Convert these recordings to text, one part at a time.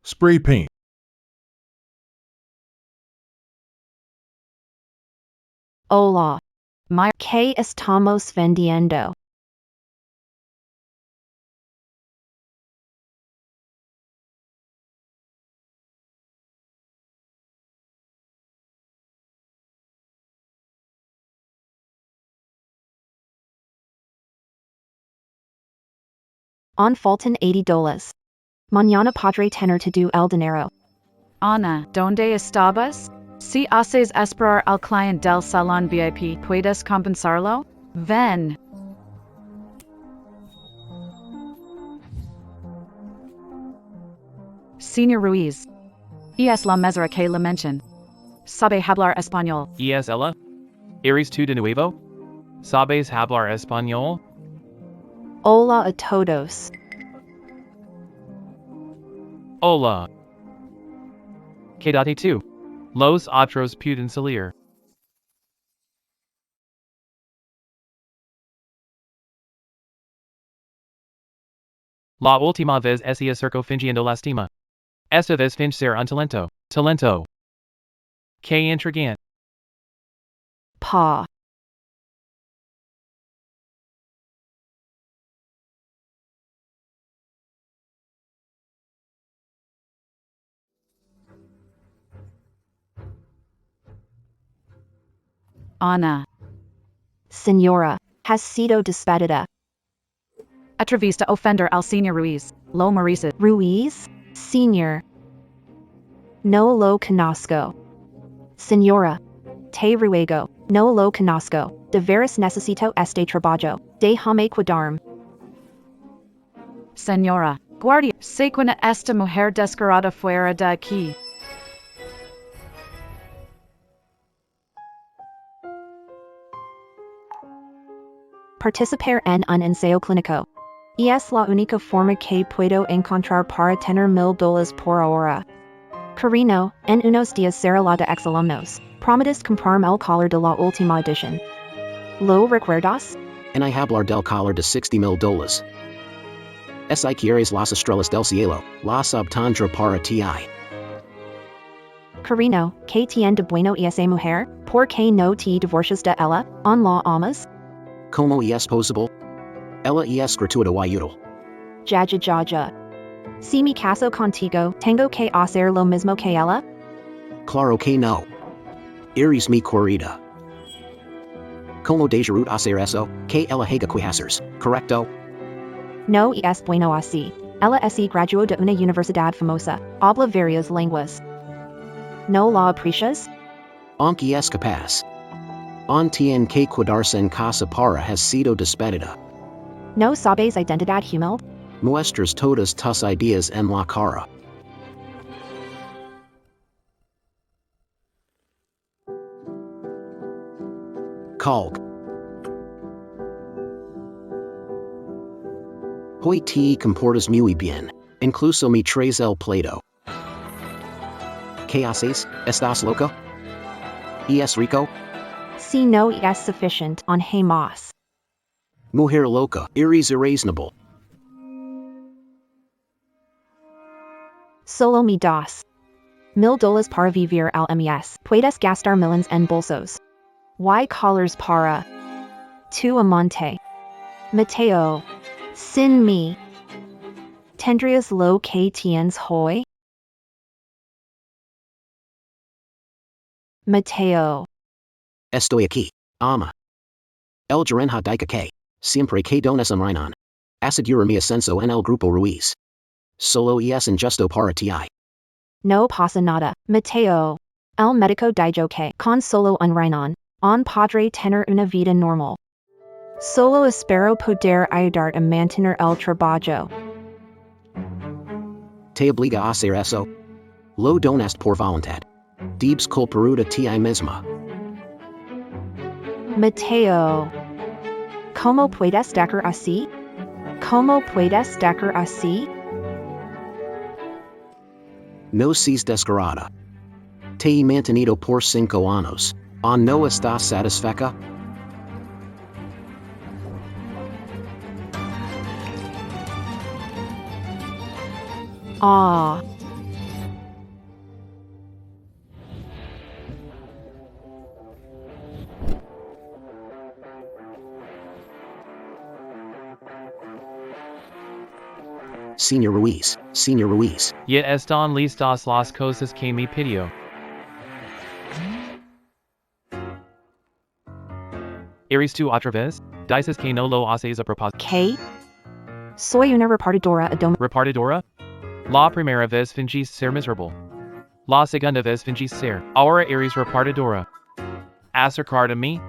Spray paint. Hola. ¿Qué estamos vendiendo? On faltan $80. Mañana podré tener todo el dinero. Ana, ¿dónde estabas? Si haces esperar al cliente del salón VIP, ¿puedes compensarlo? Ven. Señor Ruiz. Es la mesera que le mention. ¿Sabe hablar español? ESA? ¿Eres tú de nuevo? ¿Sabes hablar español? Hola a todos. Hola. Quédate tú. Los otros pueden salir. La última vez ese acerco fingiendo lastima. Esta vez finge ser un talento. Talento. Que intrigante. Pa. Ana. Señora, has sido despedida. Atrevista ofender al señor Ruiz. Lo merece. Ruiz? Señor. No lo conozco. Señora. Te ruego. No lo conozco. De veras necesito este trabajo. Déjame cuidarme. Señora. Guardia. Sequina esta mujer descarada fuera de aquí. Participar en un ensayo clínico. Es la única forma que puedo encontrar para tener $1000 por hora. Carino, en unos días será la de exalumnos. Prometes comprarme el collar de la última edición. ¿Lo recuerdas? En I hablar del collar de $60,000. Si quieres las estrellas del cielo, las obtendré para ti. Carino, que tiene de bueno esa mujer, ¿por qué no te divorcias de ella, en la amas? Como es posible? Ella es gratuita y útil. Ya. Si me caso contigo, tengo que hacer lo mismo que ella? Claro que no. Eres mi querida. Como deseo hacer eso, que ella haga quehacers, correcto? No es bueno así. Ella es graduó de una universidad famosa, habla varias lenguas. ¿No la aprecias? Aunque es capaz. On tiene que quedarse en casa para has sido despedida. ¿No sabes identidad humilde? Muestras todas tus ideas en la cara. Calc. Hoy te comportas muy bien, incluso me traes el plato. ¿Qué haces? ¿Estás loco? ¿Es rico? Si no es sufficient, on hay más. Mujer loca, eres irreasonable. Solo me das. $1000 para vivir al mes. Puedes gastar millions en bolsos. Y collars para tu amante. Mateo. Sin me. Tendrías lo que tienes hoy? Mateo. Estoy aquí, ama. El gerente dice que, siempre que dones un riñón, asegura mi ascenso en el grupo Ruiz. Solo es injusto para ti. No pasa nada, Mateo. El médico dijo que, con solo un riñón, on podré tener una vida normal. Solo espero poder ayudarte a mantener el trabajo. Te obliga a hacer eso. Lo donaste por voluntad. Debes culpar a ti misma. Mateo. ¿Cómo puedes decir así? ¿Cómo puedes decir así? No seas descarada. Te he mantenido por 5 años. ¿No estás satisfecha? Ah. Señor Ruiz, Señor Ruiz. Yet están listas las cosas que me pidió. ¿Eres tú otra vez? Dices que no lo haces a propósito. ¿Qué? Soy una repartidora ¿Repartidora? La primera vez fingís ser miserable. La segunda vez fingís ser. Ahora eres repartidora. ¿Acercar a mí?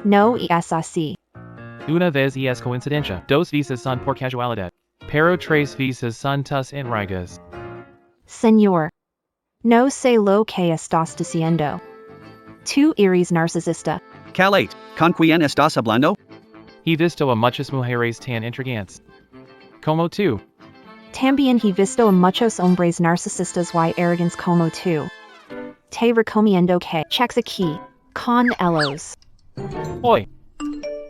No es así. Una vez y es coincidencia. Dos veces son por casualidad. Pero tres veces son tus enrigas. Señor. No sé lo que estás diciendo. Tú eres narcisista. Calate, ¿con quién estás hablando? He visto a muchas mujeres tan intrigantes. Como tú. También he visto a muchos hombres narcisistas y arrogantes como tú. Te recomiendo que cheques aquí, con ellos. Hoy.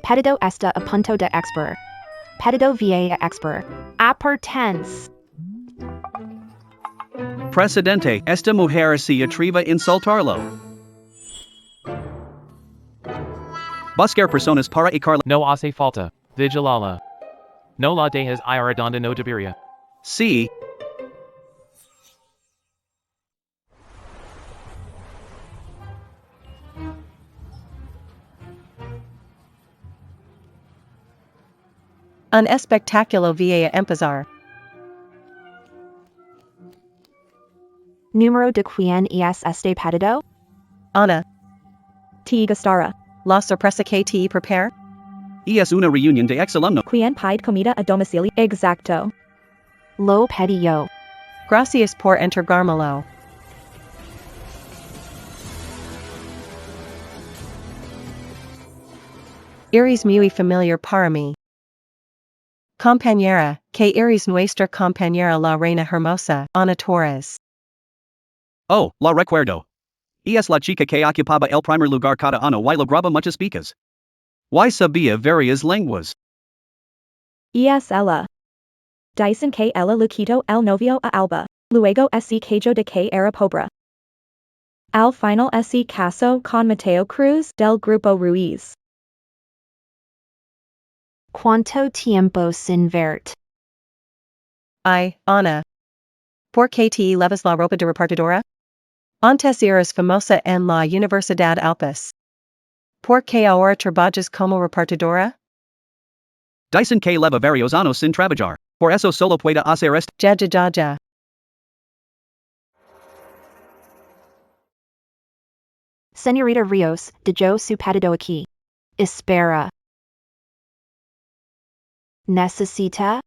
Pedido esta a punto de expert. Pedido va a expert. Apertens. Presidente, esta mujer se atreve a insultarlo. Buscar personas para icarla. No hace falta. Vigilala. No la dejas ir donde no debería. Sí. Un espectáculo va a empezar. Número de quien es este pedido? Ana, Te gustará. la sorpresa que te prepare. Es una reunión de exalumnos. Quien pide comida a domicilio? Exacto. Lo pedí yo. Gracias por entregármelo. Eres muy familiar para mí. Compañera, que eres nuestra compañera la reina hermosa, Ana Torres. Oh, la recuerdo. Es la chica que ocupaba el primer lugar cada año y lograba muchas becas. Y sabía varias lenguas. Es ella. Dicen que ella le quitó el novio a Alba. Luego se cayó de que era pobre. Al final se casó con Mateo Cruz del Grupo Ruiz. ¿Cuánto tiempo sin verte? Ay, Ana. ¿Por qué te llevas la ropa de repartidora? Antes eras famosa en la Universidad Alpes. ¿Por qué ahora trabajas como repartidora? Dicen que leva varios años sin trabajar. Por eso solo puede hacer esto. Ja. Señorita Rios, de yo su pedido aquí. Espera. ¿Necesita?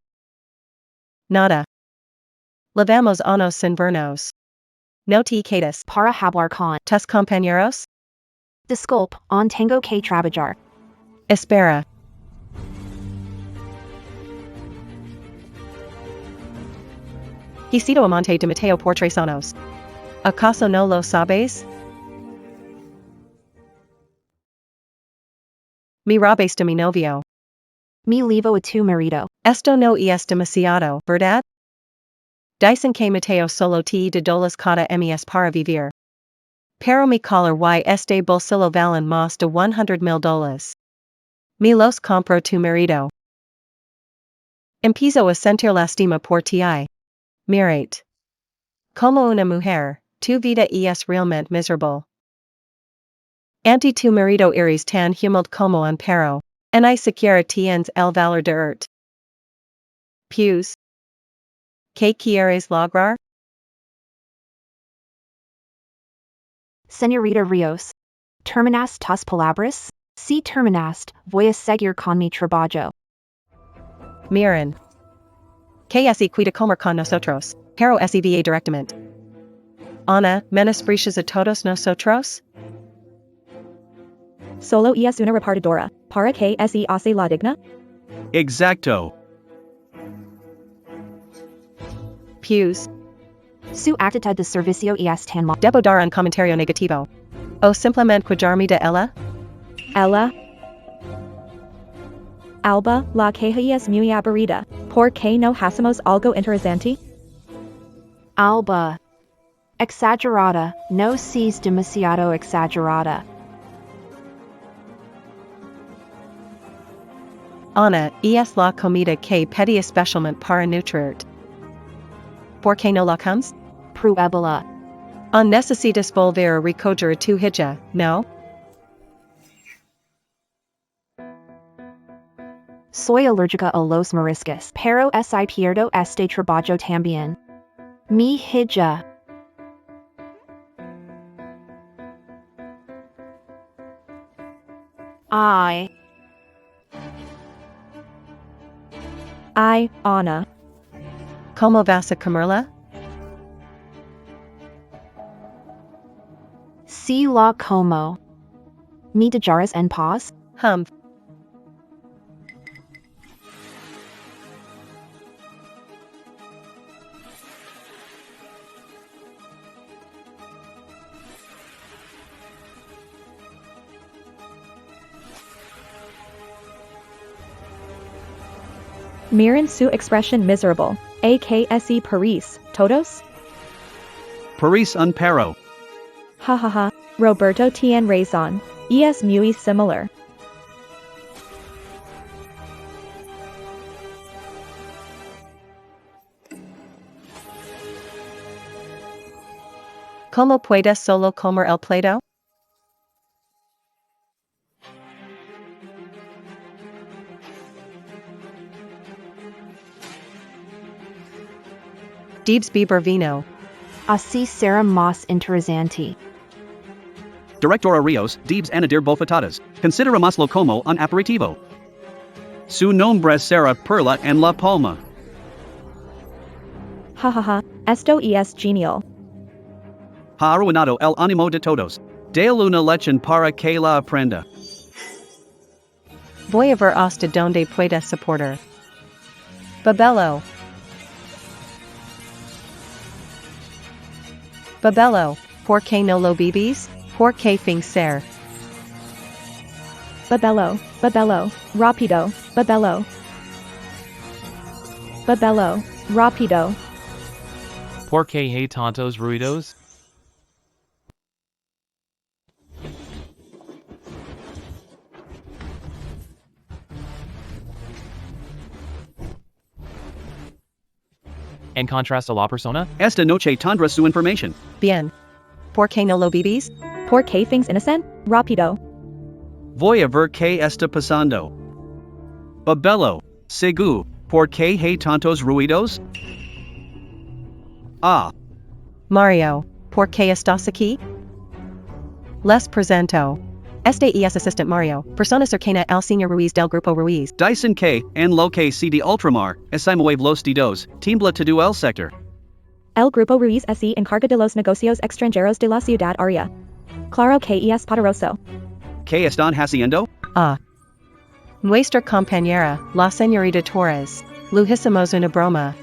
Nada. Levamos años sin vernos. No te quedes. Para hablar con Tus compañeros? Disculpe, on tengo que trabajar. Espera. He sido amante de Mateo por 3 años. ¿Acaso no lo sabes? Me robes de mi novio. Me levo a tu marido. Esto no es demasiado, ¿verdad? Dicen que Mateo solo te de dolas cada mes para vivir. Pero mi collar y este bolsillo valen más de $100,000. Me los compro tu marido. Empiezo a sentir lástima por ti. Mirate. Como una mujer, tu vida es realmente miserable. Anti tu marido eres tan humilde como un perro, ni siquiera tienes el valor de irte. Pues. ¿Qué quieres lograr? Señorita Rios. ¿Terminaste tus palabras? Si terminaste, voy a seguir con mi trabajo. Miren. Que se cuida comer con nosotros, pero se va directamente. Ana, menosprecias a todos nosotros? Solo es una repartidora. ¿Para que se hace la digna? Exacto. Pues. Su actitud de servicio es tan mal. Debo dar un comentario negativo. O simplemente cuidarme de ella? Ella. Alba, la queja es muy aburrida. ¿Por qué no hacemos algo interesante? Alba. Exagerada, no seas demasiado exagerada. Ana, es la comida que pedí especialmente para nutrirt. ¿Por qué no la comes? Pruébala. Necesitas volver a recoger tu hija, no? Soy alérgica a los mariscos, pero si pierdo este trabajo también. Mi hija. I, Ana. ¿Cómo vas a comerla? Si la como. ¿Me dejarás en paz? Miren su expresión miserable. AKSE Paris, todos? Paris un perro. Ha ha ha. Roberto tiene razón. Es muy similar. ¿Cómo puedes solo comer el plato? Debes beber vino. Así será más interesante. Directora Rios, debes añadir bofetadas. Consideramoslo como un aperitivo. Su nombre será Perla en la Palma. Ha ha ha. Esto es genial. Ha arruinado el ánimo de todos. Dale una lección para que la aprenda. Voy a ver hasta donde pueda soportar. Babelo. Babelo, ¿por qué no lo bebes? ¿Por qué fingir? Babelo, babelo, rápido, babelo. Babelo, rápido. ¿Por qué hay tantos ruidos? En contraste a la persona, Esta noche tendrá su información. Bien. ¿Por qué no lo bebes? ¿Por qué things innocent? Rápido. Voy a ver qué está pasando. Babelo, Segu, ¿por qué hay tantos ruidos? Ah, Mario, ¿por qué estás aquí? Les presento. Este es Assistant Mario, persona cercana al Señor Ruiz del Grupo Ruiz. dicen que, en lo que CD Ultramar, esimoave los dedos, tiembla todo el sector. El Grupo Ruiz se encarga de los negocios extranjeros de la ciudad área. Claro que es poderoso. ¿Qué están haciendo? Nuestra compañera, la señorita Torres. Lo hicimos una broma.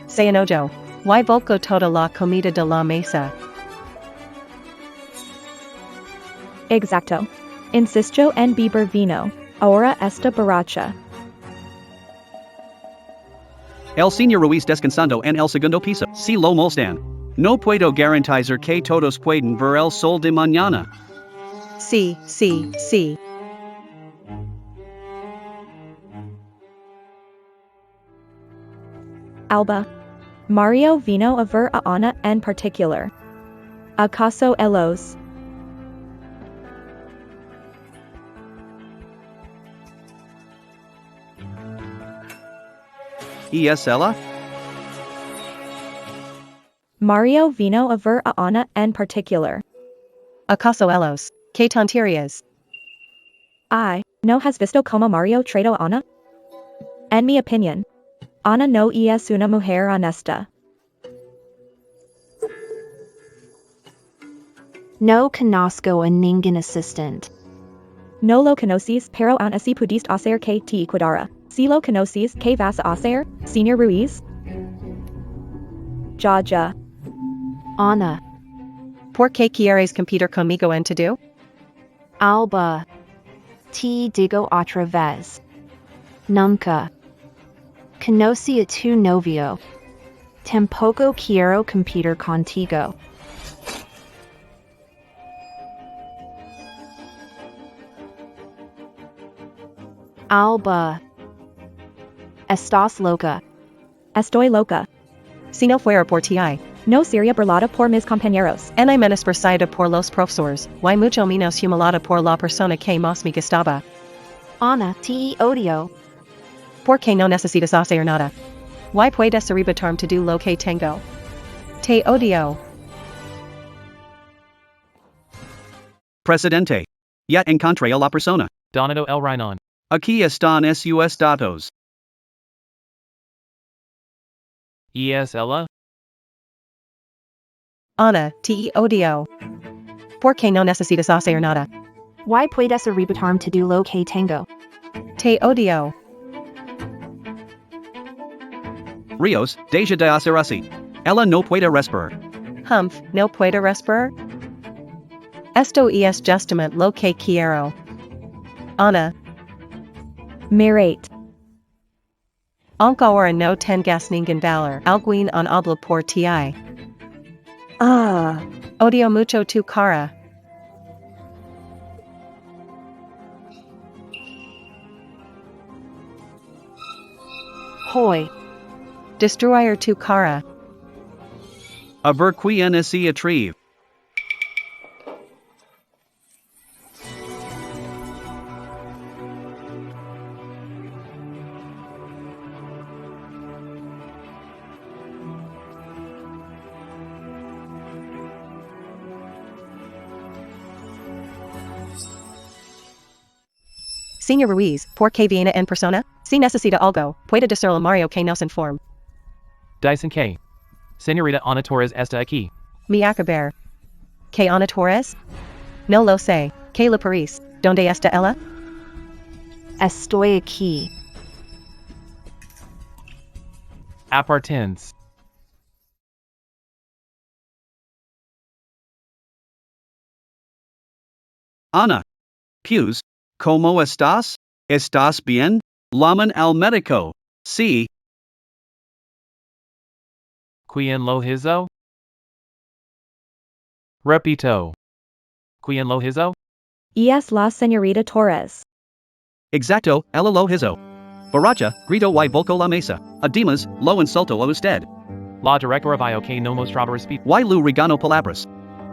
Se enojó. Y volcó toda la comida de la mesa. Exacto. Insisto en beber vino. Ahora esta borracha. El señor Ruiz descansando en el segundo piso. Si lo molestan. No puedo garantizar que todos pueden ver el sol de mañana. Sí. Alba. Mario vino a ver a Ana en particular. ¿Acaso elos? ESLA? Mario vino a ver a Ana en particular. ¿Acaso elos? ¿Qué tonterías? ¿No has visto como Mario trató a Ana? En mi opinión, Ana no es una mujer honesta. No conozco a ningún assistant. No lo conoces, pero aún así pudiste hacer que te cuidara. Si lo conoces, ¿qué vas a hacer, señor Ruiz? Ya. Ana. ¿Por qué quieres competir conmigo en todo? Alba. Te digo otra vez. Nunca. Conocí a tu novio. Tampoco quiero competir contigo. Alba. Estás loca. Estoy loca. Si no fuera por ti. No sería burlada por mis compañeros. En menos versada por los profesores, y mucho menos humilada por la persona que más me gustaba. Ana, te odio. Porque no necesitas hacer nada. Y puedes arrebatarme todo lo que tengo. Te odio. Presidente. Ya encontré a la persona. Donado el Rhinon. Aquí están sus datos. ESLA? Ana, te odio. Porque no necesitas hacer nada. Y puedes arrebatarme todo lo que tengo. Te odio. Rios, deja de hacer así. Ella no puede respirar. Humph, no puedo respirar. Esto es justamente lo que quiero. Ana, Mirate. aunque ahora no tengas ningún valor alguien en habla por ti. Ah. Odio mucho tu cara. Hoy. Destruir tu cara. A ver quien se atreve. Señor Ruiz, ¿por qué viene en persona? Si necesita algo, puede decirle a Mario que nos informe. Dyson K. Señorita Ana Torres está aquí. Mi acabar. ¿Que Ana Torres? No lo sé. ¿Que la París? ¿Dónde está ella? Estoy aquí. Apartens. Ana. Pews. ¿Cómo estás? ¿Estás bien? Llaman al médico. Sí. Quien lo hizo? Repito. Quien lo hizo? Es la señorita Torres. Exacto, ella lo hizo. Baracha, grito y volco la mesa. Además, lo insulto a usted. La directora vio que no mostraba respeto. Y lu regano palabras.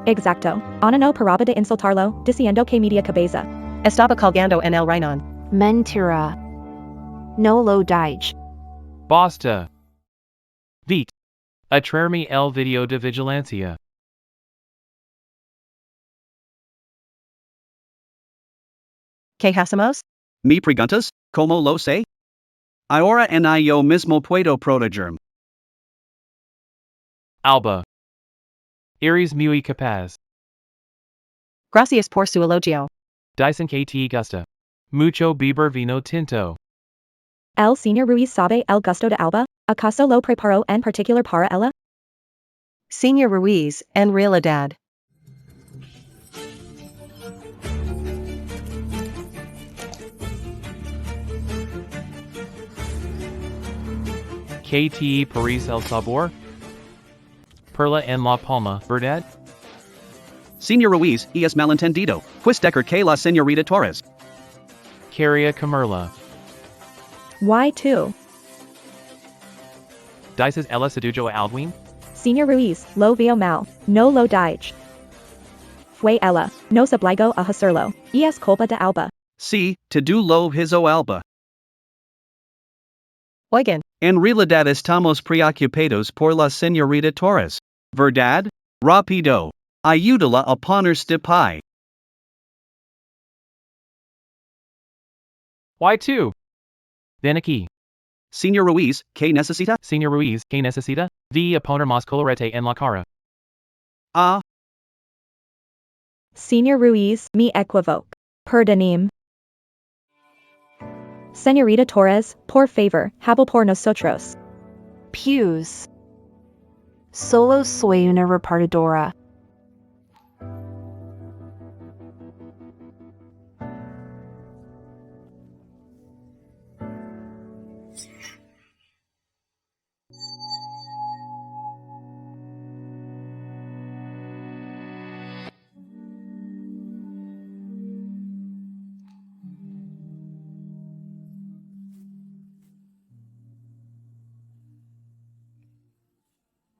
Exacto. Ana no paraba de insultarlo, diciendo que media cabeza. Estaba colgando en el Rhinon. Mentira. No lo dije. Basta. Vite. A traerme el video de vigilancia. ¿Qué hacemos? ¿Me preguntas? ¿Cómo lo sé? Ahora en yo mismo puedo protegerme. Alba. Eres muy capaz. Gracias por su elogio. Dyson KT Gusta. Mucho beber vino tinto. El señor Ruiz sabe el gusto de Alba, ¿acaso lo preparó en particular para ella? Señor Ruiz, en realidad. KTE Paris El Sabor? Perla en La Palma, ¿verdad? Señor Ruiz, es malentendido. Pues decker que la señorita Torres. Caria Camerla. Why too? Dices ella sedujo a Alduin? Señor Ruiz, lo veo mal, no lo dije. Fue ella, nos obligó a hacerlo, es culpa de Alba. Sí, te do lo hizo alba. Oigan, En realidad estamos preocupados por la señorita Torres. ¿Verdad? Rápido. Ayúdala a ponerse de pie. Why two? Ven aquí. Señor Ruiz, ¿qué necesita? Señor Ruiz, ¿qué necesita? Vi a poner más colorete en la cara. Ah, Señor Ruiz, me equivoco. Perdonim. Señorita Torres, por favor, habla por nosotros. Pews. Solo soy una repartidora.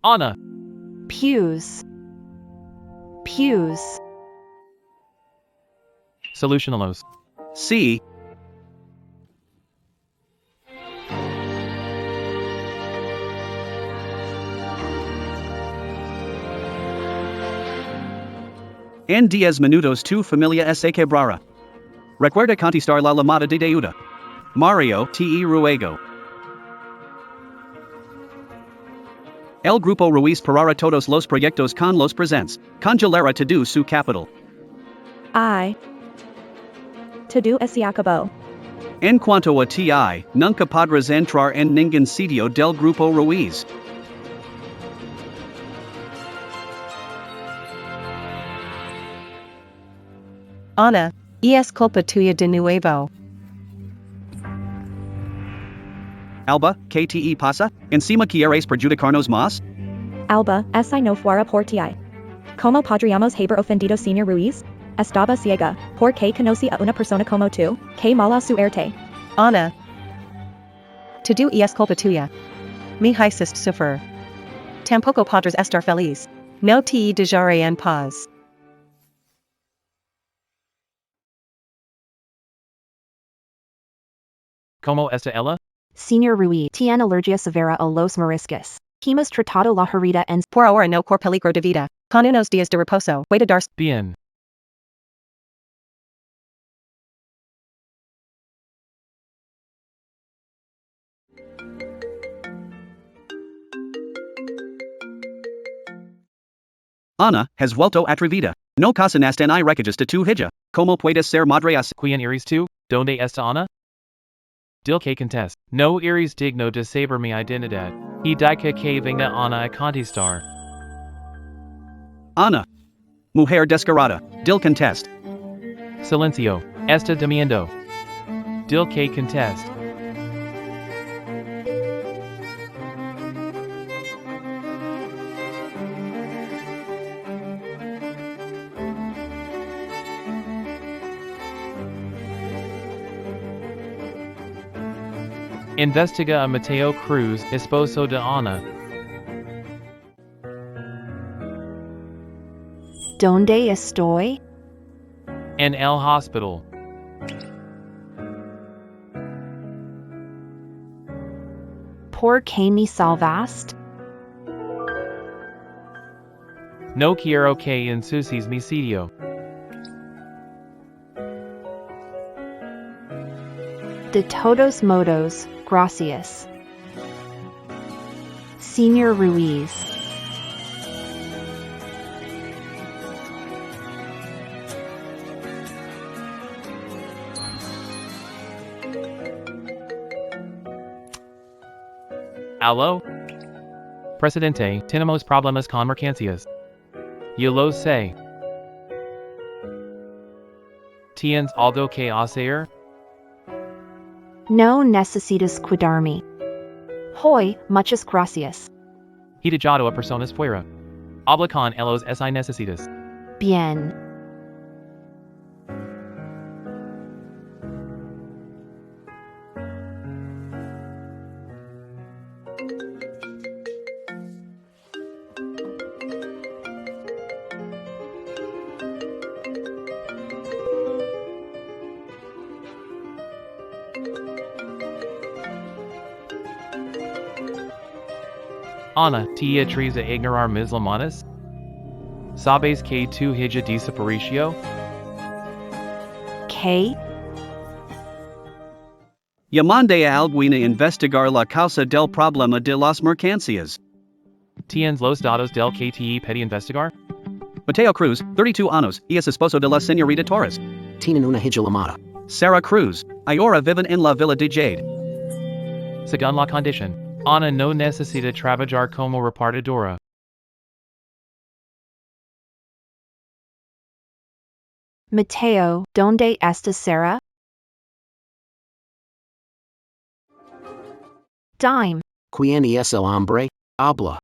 Ana. Pews. Pews. Solutionalos. C. En 10 minutos tu familia se quebrara. Recuerda conquistar la llamada de deuda. Mario te ruego. El grupo Ruiz parara todos los proyectos con los presentes. Congelera todo su capital. I. To do se acabó. En cuanto a ti, nunca podrás entrar en ningún sitio del grupo Ruiz. Ana, es culpa tuya de nuevo. Alba, ¿qué te pasa? Encima quieres perjudicarnos más? Alba, si no fuera por ti. Como podríamos haber ofendido señor Ruiz? Estaba ciega, porque conocí a una persona como tú, que mala suerte. Ana. To do es culpa tuya. Mi hiciste sufrir. Tampoco podrás estar feliz. No te dejaré en paz. Como esta ella? Señor Ruiz tiene alergia severa a los mariscos. Hemos tratado la herida en Por ahora no por peligro de vida. Con unos días de reposo. Voy a dar. Bien. Ana, has vuelto atrevida. No casanas en recajas de tu hija. ¿Cómo puedes ser madre así? Quien eres tú? Donde está Ana? Dil que contest. No eres digno de saber mi identidad. Y dica que venga Ana a conquistar. Ana. Mujer descarada. Dil contest. Silencio. Está demiendo. Dil que contest. Investiga a Mateo Cruz, esposo de Ana. Donde estoy? En el hospital. ¿Por qué me salvaste? No quiero que ensucies mi sitio. De todos modos, gracias. Señor Ruiz. Aló? Presidente, tenemos problemas con mercancías. Yo lo sé. ¿Tienes algo que hacer? No necesitas cuidarme. Hoy, muchas gracias. He dejado a personas fuera. Habla con ellos si necesitas. Bien. Ana, te atreves a ignorar mis llamadas? ¿Sabes que tu hija desapareció? ¿Qué? Llamande a alguien a investigar la causa del problema de las mercancías. ¿Tienes los datos del que te pedí investigar? Mateo Cruz, 32 años, y es esposo de la señorita Torres. Tienen una hija llamada. Sarah Cruz, ahora viven en la villa de Jade. Según la condición, Ana no necesita trabajar como repartidora. Mateo, ¿dónde está Sarah? Dime. ¿Quién es el hombre? Habla.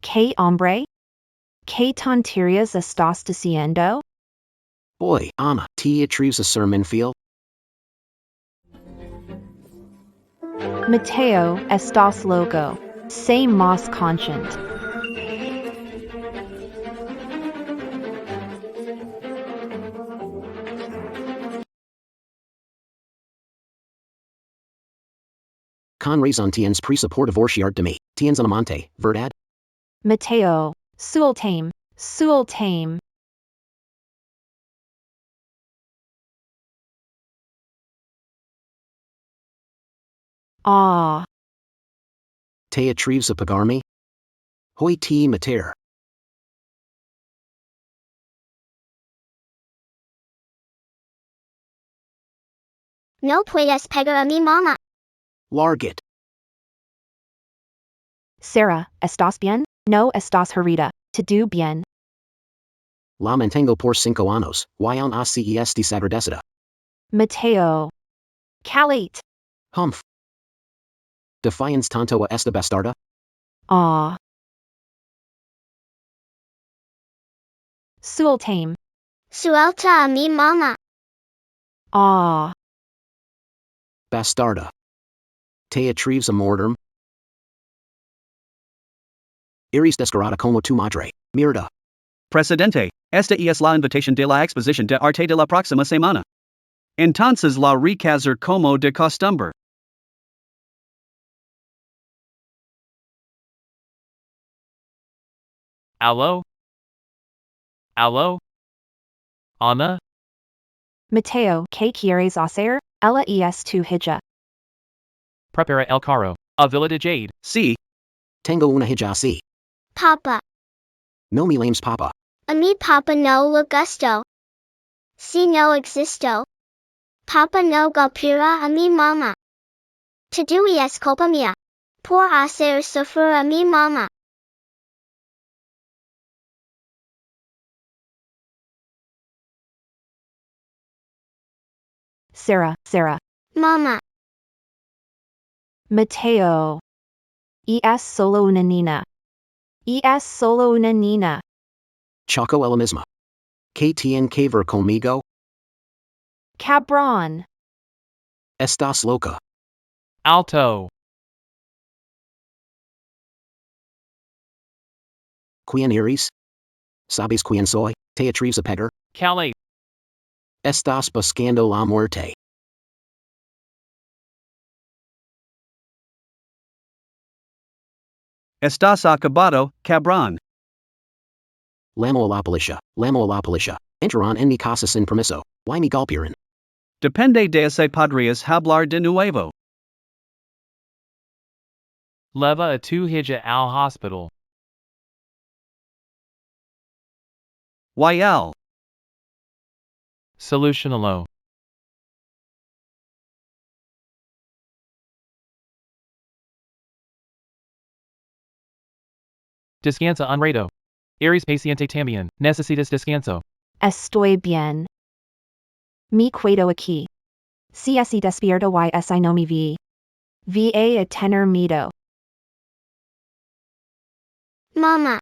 ¿Qué hombre? ¿Qué tonterías estás diciendo? Boy, Ana, te atreves a ser infiel? Mateo, estás loco. Say mas conscient. Con raison tiens pre support divorciart de me, tiens en amante, verdad? Mateo. Sueltame. Sueltame. Ah. Te atreves a pagar-me? Hoi te mater. No puedes pegar a mi mamá. Largit. Sarah, ¿estás bien? No estás herida. Te do bien. La mantengo por 5 años, y aún así estoy desagradecida. Mateo. Calate. Humph. Defiance tanto a esta bastarda? Ah. Sueltame. Suelta a mi mamá. Ah. Bastarda. Te atreves a morderme? Eres descarada como tu madre, mierda. Presidente, esta es la invitación de la exposición de arte de la próxima semana. Entonces la recaser como de costumbre. Allo? Allo? Ana? Mateo, ¿qué quieres hacer? Ella es tu hija. Prepara el carro. A Villa de Jade. Sí, Tengo una hija así. Papa. No me lames papa. A mi papa no le gusto. Si no existo. Papa no golpeará a mi mamá. Te do es culpa mía. Por hacer sufrir a mi mamá. Sarah, Sarah. Mamá. Mateo. Es solo una niña. Es solo una niña. Choco ella misma. Que tien que ver conmigo? Cabrón. Estás loca. Alto. Quien eres? Sabes quien soy? Te atreves a pegar? Calate. Estás buscando la muerte. estás acabado, cabrón. Lamo a la policía. Lamo a la policía. Enteran en mi casa sin permiso. Why me golpearon? Depende de ese podrías hablar de nuevo. Leva a tu hija al hospital. YL. Solucionalo. Descansa un rato. Eres paciente también. Necesitas descanso. Estoy bien. Me quedo aquí. Si despierto y no me vi. Va a tener miedo. Mamá.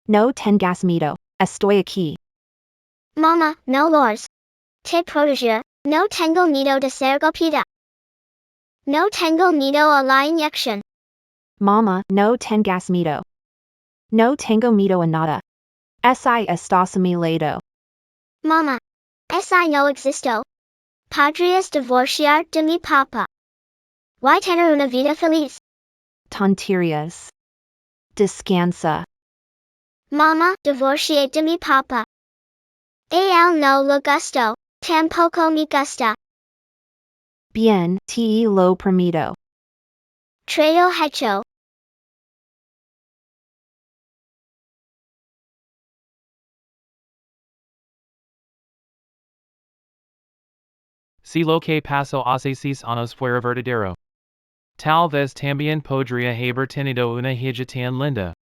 No tengas miedo. Estoy aquí. Mamá, no lors. Te proteger. No tengo miedo de ser golpeada. No tengo miedo a la inyección. Mama, no tengas miedo. No tengo miedo a nada. Si estás a mi lado. Mamá. Si no existo. Podrías divorciar de mi papa. Why tener una vida feliz? Tonterías. Descansa. Mamá, divorcié de mi papa. Él no le gusto. Tampoco me gusta. Bien, te lo permito. Trato hecho. Si lo que pasó hace 6 años fuera verdadero. Tal vez también podría haber tenido una hija tan linda.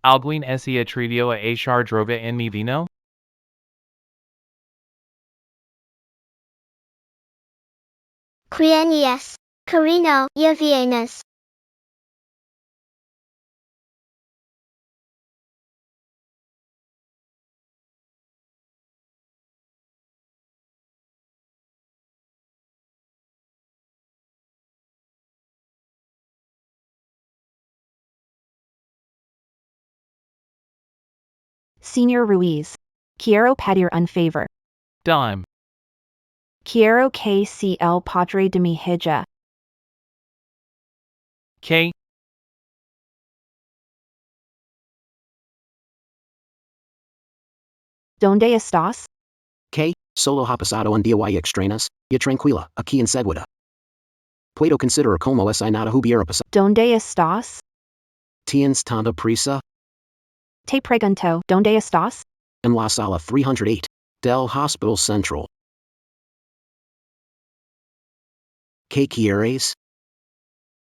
Alguien se atrevió a echar droga en mi vino? ¿Quién es? Carino, ya vienes. Senior Ruiz. Quiero pedir un favor. Dime. Quiero que sea el padre de mi hija. K. ¿Dónde estás? K. Solo ha pasado un día y extrañas, y tranquila, aquí enseguida. Puedo considerar como si nada hubiera pasado. ¿Dónde estás? ¿Tienes tanta prisa? Te pregunto, ¿dónde estás? En la sala 308 del Hospital Central. ¿Qué quieres?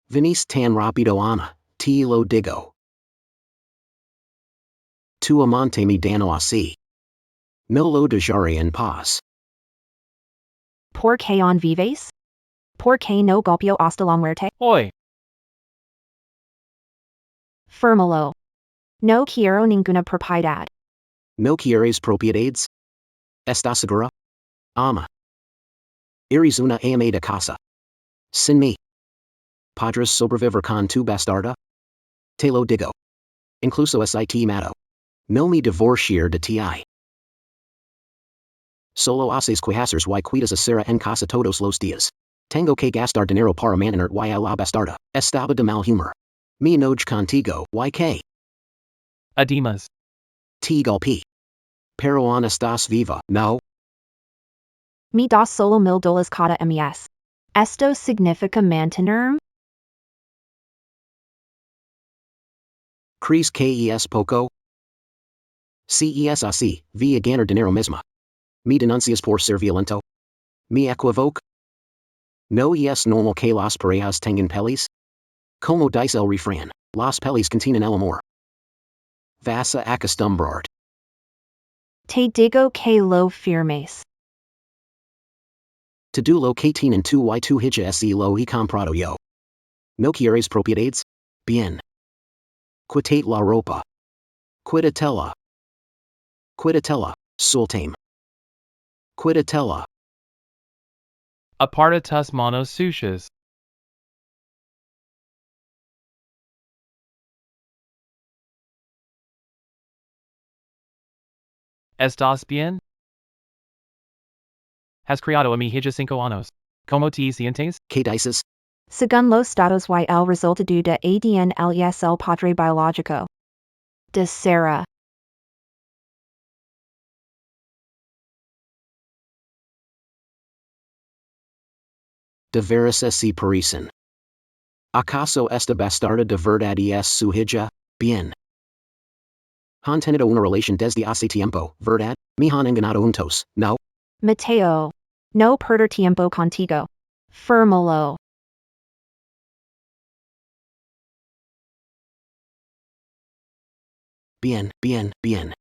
Venís tan rápido Ana, te lo digo. Tu amante me dano así. Me lo dejaré en paz. ¿Por qué on vives? ¿Por qué no golpeo hasta la muerte? Oi. Fírmalo. No quiero ninguna propiedad. No quieres propiedades? ¿Estás segura? Ama. Eres una ama de casa. Sin mí. Podrás sobrevivir con tu bastarda? Te lo digo. Incluso si te mato. No me divorciar de ti. Solo haces quehaceres y cuidas a Sara en casa todos los días. Tengo que gastar dinero para mantener y a la bastarda. Estaba de mal humor. Me enojo contigo, y que. Edemas. Te golpe. Pero aún estás viva, no? Me das solo $1000 cada mes. Esto significa mantenerme? ¿Crees que es poco? Si es así, voy a ganar dinero mismo. ¿Me denuncias por ser violento? ¿Me equivoco? ¿No es normal que las parejas tengan pelis? Como dice el refrán, las pelis contienen el amor. Vas a acostumbrarte. Te digo que lo firmes. To do lo que tienen tu y tu hija si lo he comprado yo. ¿No quieres propiedades? Bien. Quítate la ropa. Quítatela. Quítatela, sultame. Quítatela. Aparta tus manos sucias. ¿Estás bien? Has criado a mi hija 5 años. ¿Cómo te sientes? ¿Qué dices? Según los datos y el resultado de ADN es el padre biológico de Sarah. De veras si parecen. ¿Acaso esta bastarda de verdad es su hija? Bien. Han tenido una relación desde hace tiempo, ¿verdad? Me han engañado juntos, ¿no? Mateo. No perder tiempo contigo. Fírmalo. Bien, bien, bien.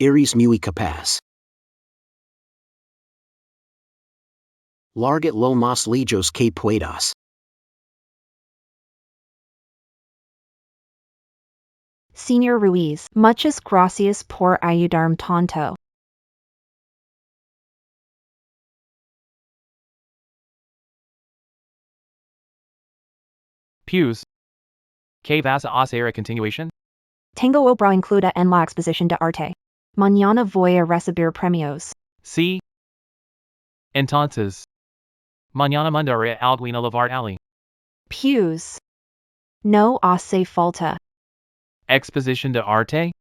Eres muy capaz. Larget lo más lejos que puedas. Senior Ruiz. Muchas gracias por ayudarme tanto. Pews. ¿Qué vas a hacer a continuación? Tengo obra incluida en la exposición de arte. Mañana voy a recibir premios. Sí. Entonces. Mañana mandaré a alguien a lavar alley. Pews. No hace falta. Exposición de arte?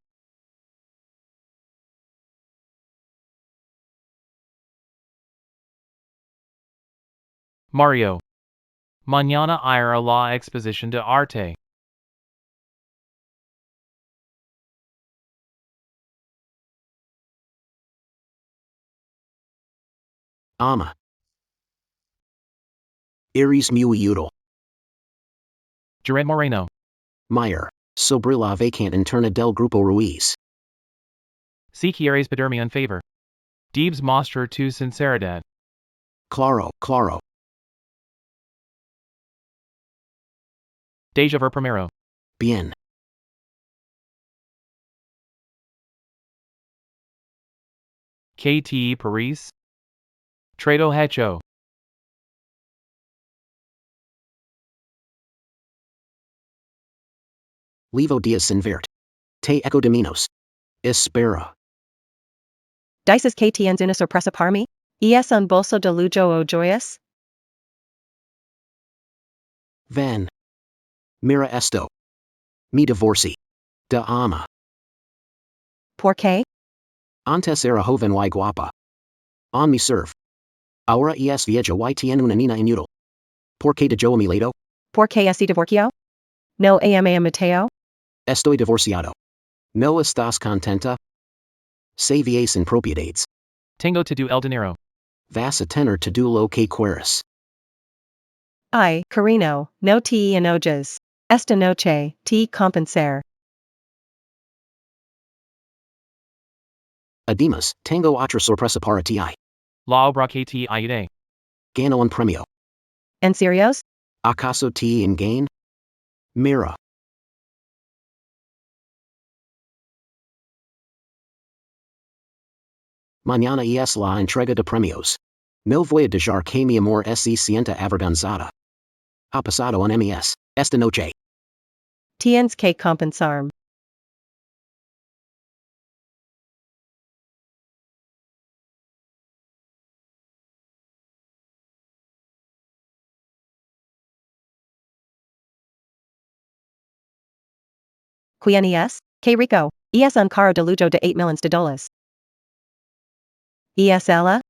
Mario. Mañana iré a la exposición de arte. Ama. Eres muy útil. Jared Moreno. Meyer. Sobre la vacante interna del Grupo Ruiz. Si quieres pedirme un favor. Debes mostrar tu sinceridad. Claro, claro. Deja ver primero. Bien. KT Paris. Trado hecho. Levo días sin verte. Te eco de minos. Espera. Dices que tienes una sorpresa para mí? ¿Es un bolso de lujo o joyas? Ven. Mira esto. Mi divorci. De ama. ¿Por qué? Antes era joven y guapa. On mi serve. Ahora es vieja y tiene una niña inútil. ¿Por qué de yo a mi lado? ¿Por qué así divorcio? No me Mateo? Estoy divorciado. ¿No estás contenta? Se vies en propiedades. Tengo to do el dinero. Vas a tener to do lo que quieras. Ay, Carino, no te enojes. Esta noche, te compensar. Además, tengo otra sorpresa para ti. La obra que te ayude. Gano un premio. ¿En serios? ¿Acaso te en gain? Mira. Mañana es la entrega de premios. No voy a dejar que mi amor se sienta avergonzada. Ha pasado un mes, esta noche. Tienes que compensarme. ¿Quién es? Que rico. Es un caro de lujo de $8 million. Es ella?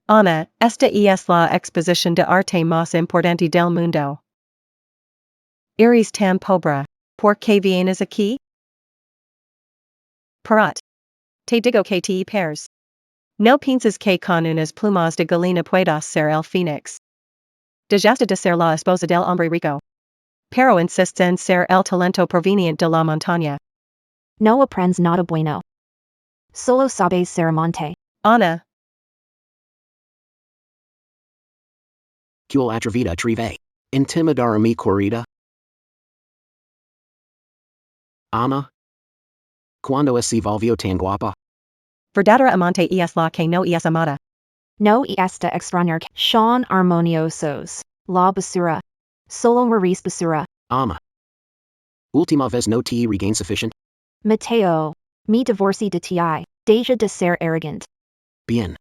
Ana, esta es la exposición de arte más importante del mundo. Eres tan pobre. ¿Por qué vienes aquí? Parat. Te digo que te pairs. No piensas que con unas plumas de gallina puedas ser el phoenix. Dejaste de ser la esposa del hombre rico. Pero insistes en ser el talento proveniente de la montaña. No aprendes nada bueno. Solo sabes ser amante. Ana, Quel atrevida trive. Intimidar a mi querida. Ama. Cuando es volvió tan guapa. verdadera amante es la que no es amada. No esta extrañar que son armoniosos. La basura. Solo Maurice basura. Ama. Última vez no te regain sufficient. Mateo. Mi divorci de ti. Deja de ser arrogant. Bien.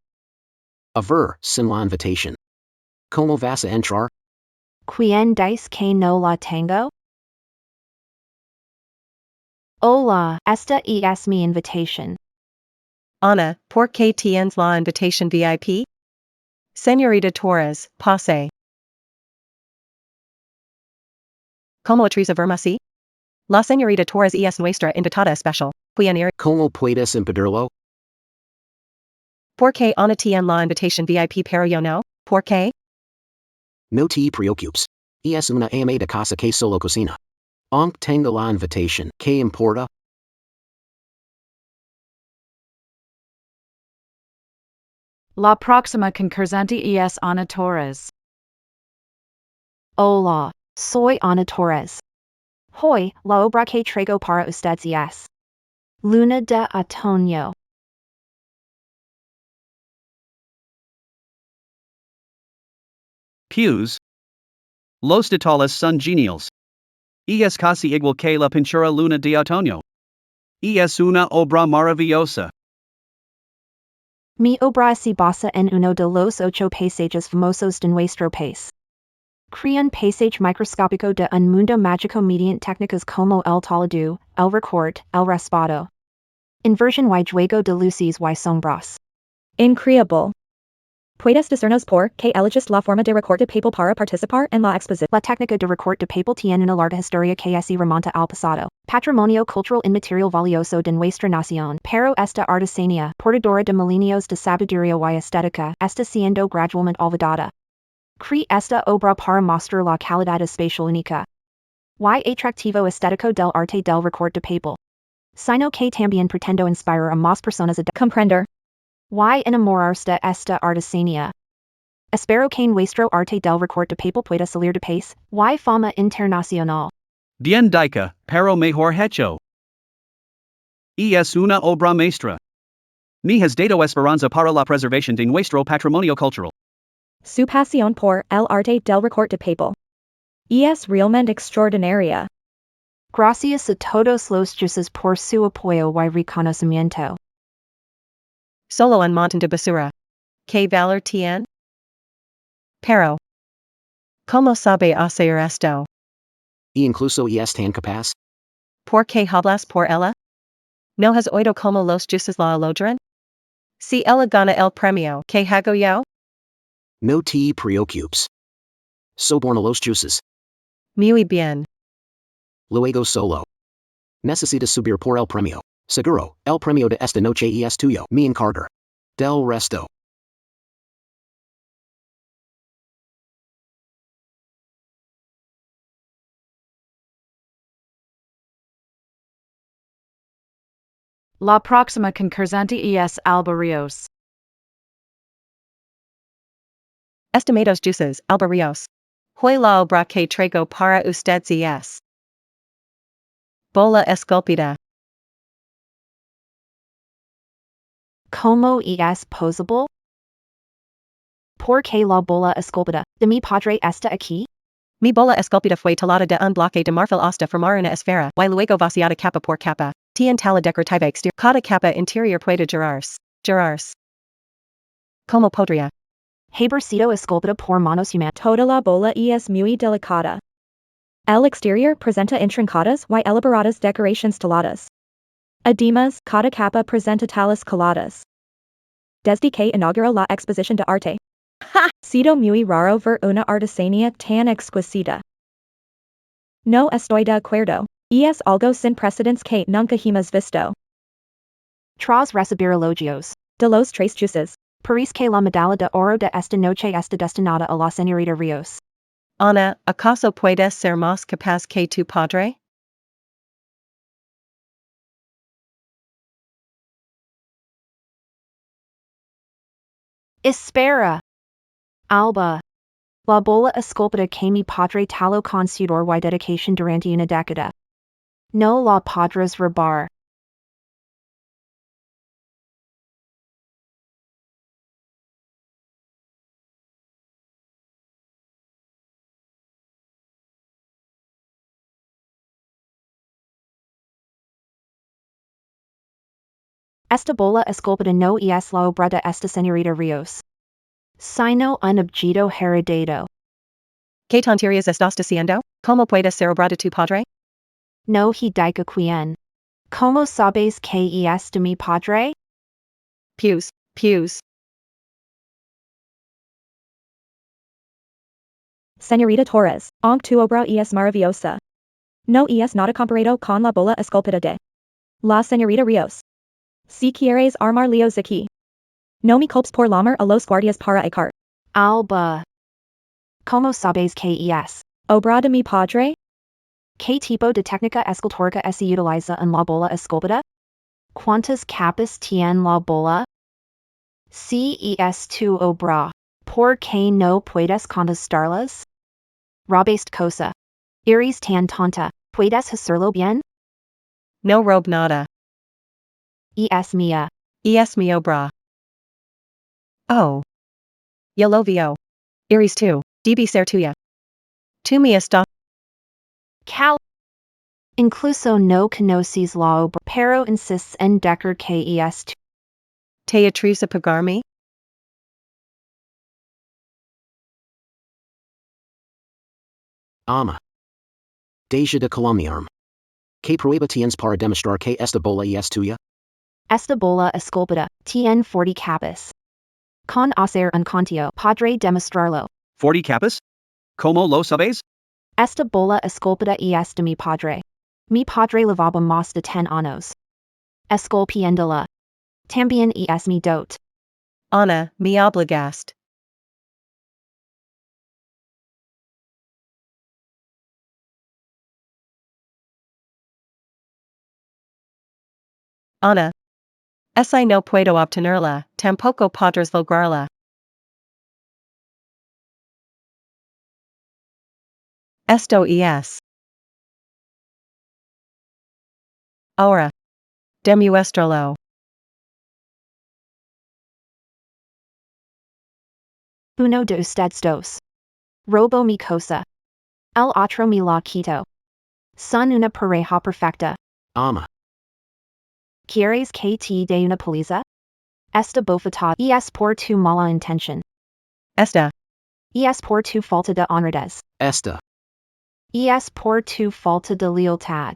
A ver, sin la invitation. ¿Cómo vas a entrar? Quien dice que no la tengo? Hola, esta es mi invitation. Ana, ¿por qué tienes la invitation VIP? Señorita Torres, pase. ¿Cómo atreve verme así? La señorita Torres es nuestra invitada especial. ¿Quién eres? ¿Cómo puedes impedirlo? ¿Por qué Ana tiene la invitation VIP pero yo no? ¿Por qué? No te preocupes. Es una ama de casa que solo cocina. Aunque tengo la invitation, ¿qué importa? La próxima concursante es Ana Torres. Hola, soy Ana Torres. Hoy, la obra que traigo para ustedes es Luna de Otoño. Pews. Los detalles son geniales. Es casi igual que la pintura Luna de Otoño. Es una obra maravillosa. Mi obra se basa en uno de los 8 paisajes famosos de nuestro país. Crea un paisaje microscópico de un mundo mágico mediante técnicas como el talado, el recorte, el raspado. Inversion y juego de luces y sombras. Increíble. Puedes decirnos por qué eliges la forma de recorte papel para participar en la exposición. La técnica de recorte de papel tiene una larga historia que se remonta al pasado. Patrimonio cultural inmaterial valioso de nuestra nación. Pero esta artesanía, portadora de milenios de sabiduría y estética, está siendo gradualmente olvidada. Cree esta obra para mostrar la calidad espacial única. Y atractivo estético del arte del recorte de papel. Sino que también pretendo inspirar a más personas a Comprender. y enamorarse de esta artesanía. Espero que nuestro arte del recorte de papel pueda salir de país, y fama internacional. Bien dica, pero mejor hecho. Es una obra maestra. Ni has dado esperanza para la preservación de nuestro patrimonio cultural. Su pasión por el arte del recorte de papel. Es realmente extraordinaria. Gracias a todos los jueces por su apoyo y reconocimiento. Solo un montón de basura. ¿Qué valor tiene? Pero. ¿Cómo sabe hacer esto? E incluso es tan capaz? ¿Por qué hablas por ella? ¿No has oído como los jueces la elogran? Si ella gana el premio, ¿qué hago yo? No te preocupes. Soborno los jueces. Muy bien. Luego solo. Necesitas subir por el premio. Seguro, el premio de esta noche es tuyo. Me encargo. Del resto. La próxima concursante es Albarios. Estimados jueces, Albarios. Hoy la obra que traigo para ustedes es. Bola esculpida. ¿Cómo es posible? ¿Por qué la bola esculpida de mi padre está aquí? Mi bola esculpida fue talada de un bloque de marfil hasta formar una esfera y luego vaciada capa por capa. Tiene tala decorativa exterior. Cada capa interior puede girarse. Girarse. ¿Cómo podría? Haber sido esculpida por manos humanas. Toda la bola es muy delicada. El exterior presenta intrincadas y elaboradas decoraciones taladas. Además, cada capa presenta talas caladas. Desde que inauguró la exposición de arte. Ha sido muy raro ver una artesanía tan exquisita. No estoy de acuerdo. Es algo sin precedentes que nunca hemos visto. Tras recibir elogios De los tres jueces. parece que la medalla de oro de esta noche está destinada a la señorita Rios. Ana, ¿acaso puedes ser más capaz que tu padre? Espera. Alba. La bola esculpida que mi padre taló con sudor y dedicación durante una década. No la podrás robar. Esta bola esculpida no es la obra de esta señorita Rios, sino un objeto heredado. ¿Qué tonterías estás diciendo? ¿Cómo puedes ser obra de tu padre? No he dicho quién. ¿Cómo sabes que es de mi padre? Pews. Señorita Torres, aunque tu obra es maravillosa. No es nada comparado con la bola esculpida de la señorita Rios. Si quieres armar líos aquí. No me culpes por llamar a los guardias para echar. Alba. ¿Cómo sabes que es? Obra de mi padre? ¿Qué tipo de técnica escultórica se utiliza en la bola esculpida? ¿Cuántas capas tiene la bola? Si es tu obra, ¿por qué no puedes contestarlas? Robest cosa. Eres tan tonta, ¿puedes hacerlo bien? No robe nada. Es mía. Es mi obra. Oh. Yo lo vio. Iris tú. Debe ser tuya. Tu me está. Cal. Incluso no conoces la obra, pero insistes en decir que es tu. Te atreves a pagarme? Ama. Deja de calumniarme. ¿Qué prueba tienes para demostrar que esta bola es tuya? Esta bola esculpida tiene 40 capas. Con hacer un conteo podré demostrarlo. 40 capas? ¿Cómo lo sabes? Esta bola esculpida es de mi padre. Mi padre lavaba más de 10 años. Esculpiéndola. También es mi dote. Ana, me obligaste. Ana. Si no puedo obtenerla, tampoco podrás lograrla. Esto es. Ahora. Demuéstralo. Uno de ustedes dos. Robo mi cosa. El otro mi la quito. Son una pareja perfecta. Ama. ¿Quieres que te dé una paliza? Esta bofetada es por tu mala intención. Esta. Es por tu falta de honradez. Esta. Es por tu falta de lealtad.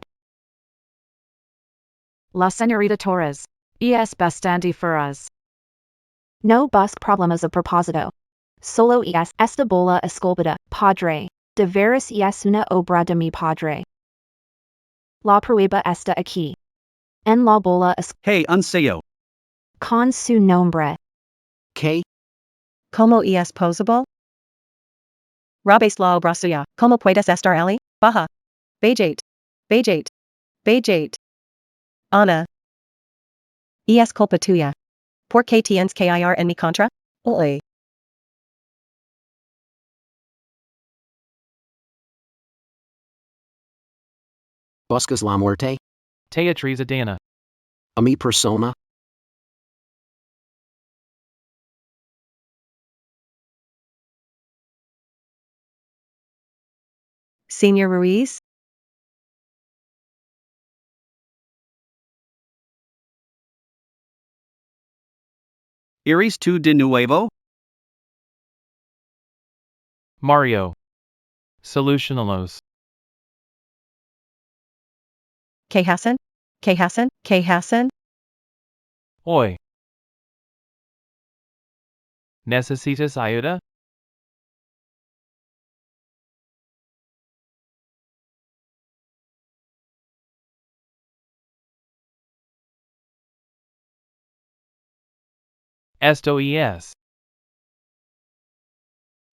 La señorita Torres. Es bastante feroz. No busque problemas a propósito. Solo es esta bola esculpida, padre. De veras es una obra de mi padre. La prueba está aquí. En la bola Hey, unseo. con su nombre. Que. Como es posible? Rabes la obrasuya. Como puedes estar ali? Baja. Bejate. Bejate. Bejate. Ana. Es culpa tuya. ¿Por qué tienes que ir en mi contra? Oye. Buscas la muerte. Te atrás Dana. A mi persona. Señor Ruiz? Iris tu de nuevo? Mario. Solucionalos. ¿Qué hacen? ¿Qué hacen? ¿Qué hacen? Oi. Necesitas ayuda? Esto es.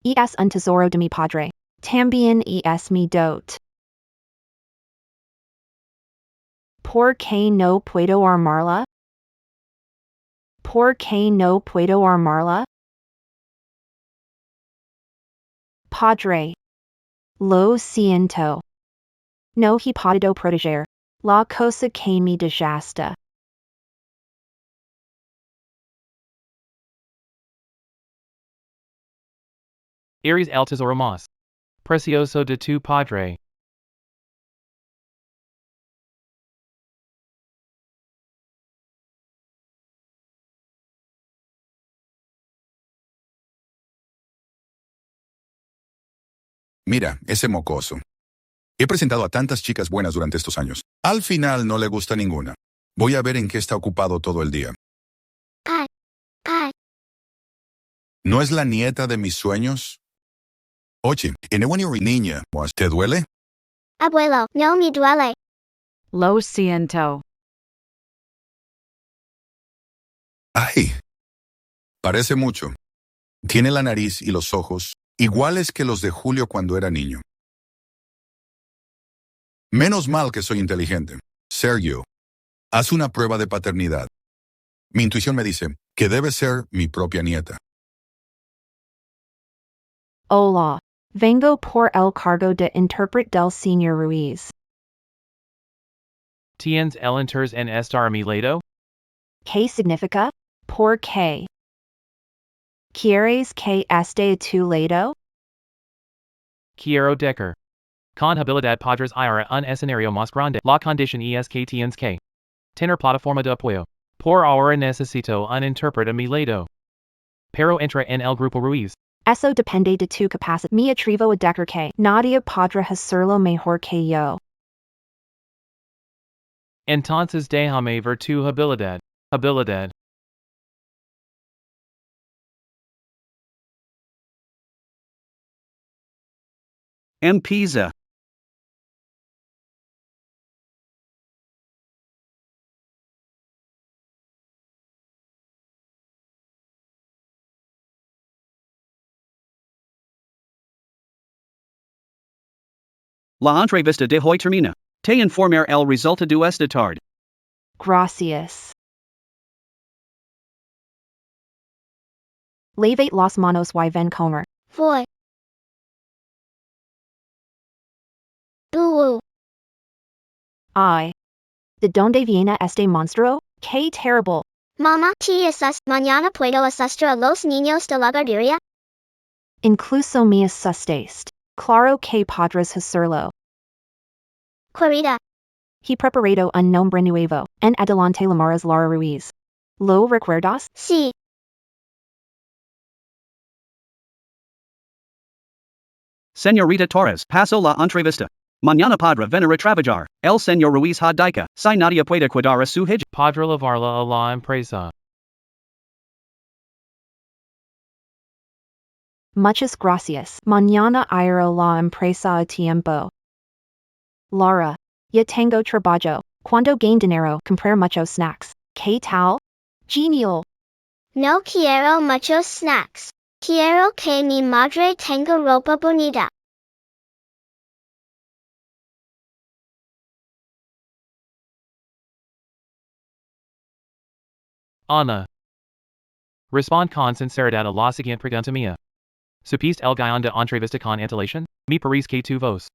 Es un tesoro de mi padre. También es mi dote. ¿Por qué no puedo armarla? ¿Por qué no puedo armarla? Padre. Lo siento. No he podido proteger. La cosa que me desgasta. Iris el tesoro más. Precioso de tu padre. Mira, ese mocoso. He presentado a tantas chicas buenas durante estos años. Al final no le gusta ninguna. Voy a ver en qué está ocupado todo el día. Ay. Ay. ¿No es la nieta de mis sueños? Oye, niña, ¿te duele? Abuelo, no me duele. Lo siento. Ay. Parece mucho. Tiene la nariz y los ojos iguales que los de Julio cuando era niño. Menos mal que soy inteligente. Sergio, haz una prueba de paternidad. Mi intuición me dice que debe ser mi propia nieta. Hola. Vengo por el cargo de intérprete del señor Ruiz. Tienes el enters en estar a mi lado? ¿Qué significa? ¿Por qué? ¿Quieres que esté a tu lado? Quiero Decker. Con habilidad padres ir un escenario más grande. La condición es que tienes que tener plataforma de apoyo. Por ahora necesito un intérprete a mi lado. Pero entra en el grupo Ruiz. Eso depende de tu capacidad. Me atrevo a decir que nadie podrá hacerlo mejor que yo. Entonces déjame ver tu habilidad. Habilidad. Empieza. La entrevista de hoy termina. Te informer el resultado esta tarde. Gracias. Levate las manos y ven comer. Voy. Boo. Ay. ¿De dónde viene este monstruo? ¡Qué terrible! Mamá, ¿te mañana puedo asistir a los niños de la guardería? Incluso me asustaste. Claro que padres hacerlo. Clarita. He preparado un nombre nuevo, en adelante llamarás Lara Ruiz. ¿Lo recuerdas? Sí. Señorita Torres, paso la entrevista. Mañana podrá venir a trabajar. El señor Ruiz ha dicho, si nadie puede cuidar a su hija. Padre llevarla a la empresa. Muchas gracias. Mañana iré a la empresa a tiempo. Lara. Ya tengo trabajo. Cuando gain dinero, comprar muchos snacks. ¿Qué tal? Genial. No quiero muchos snacks. Quiero que mi madre tenga ropa bonita. Ana. Respond con sinceridad a la siguiente pregunta mía. Supiste el guion de entrevista con antelación? Me parece que tu voz.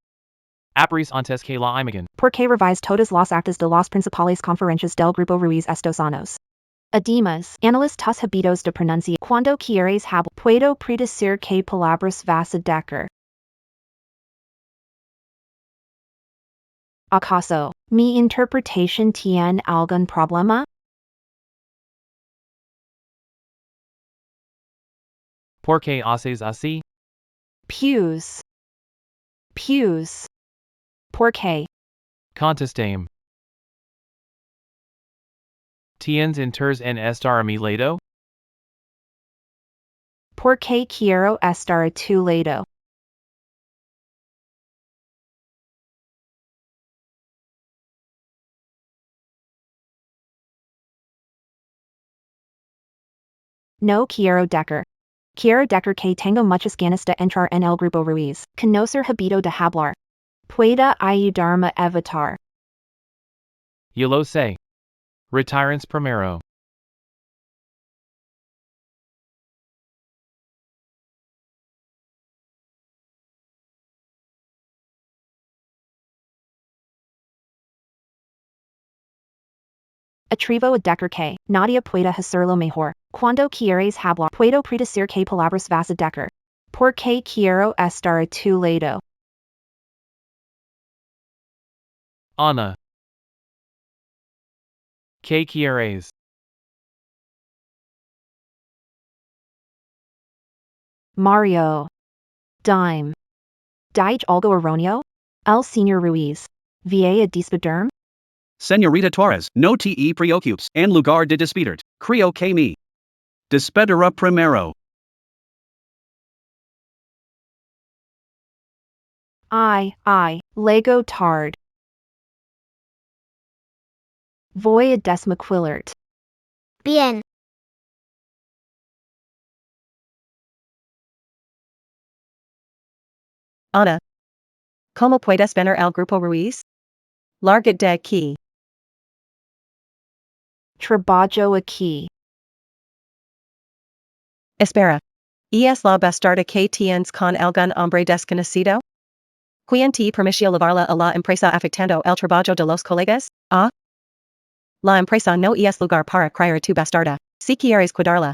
Aparece antes que la imagen. ¿Por qué revise todas las actas de las principales conferencias del Grupo Ruiz estos años? Además, analistas habidos de pronunciar. Cuando quieres hablar, puedo predecir qué palabras vas a decir. ¿Acaso, mi interpretación tiene algún problema? ¿Por qué haces así? Pues. ¿Por qué? Contestame. ¿Tienes interés en estar a mi lado? ¿Por qué quiero estar a tu lado? No quiero decir. Quiero decir que tengo muchas ganas de entrar en el Grupo Ruiz. Conocer habido de hablar. Puede ayudarme a evitar. Yo lo sé. Retirance primero. Atrevo a decir que nadie puede hacerlo mejor. Cuando quieres hablar, puedo predecir qué palabras vas a decir. ¿Por qué quiero estar a tu lado? Ana. ¿Qué quieres? Mario. Dime. Dije algo erróneo? El señor Ruiz. Va a despedirme? Señorita Torres, no te preocupes, en lugar de despedirte, creo que me despedirá primero. Lego tard. Voy a desmaquillarte. Bien. Ana. ¿Cómo puedes venir al Grupo Ruiz? Larga de aquí. Trabajo aquí. Espera. ¿Es la bastarda que tienes con algún hombre desconocido? ¿Quién te permitió llevarla a la empresa afectando el trabajo de los colegas? Ah. La empresa no es lugar para criar tu bastarda. Si quieres cuidarla.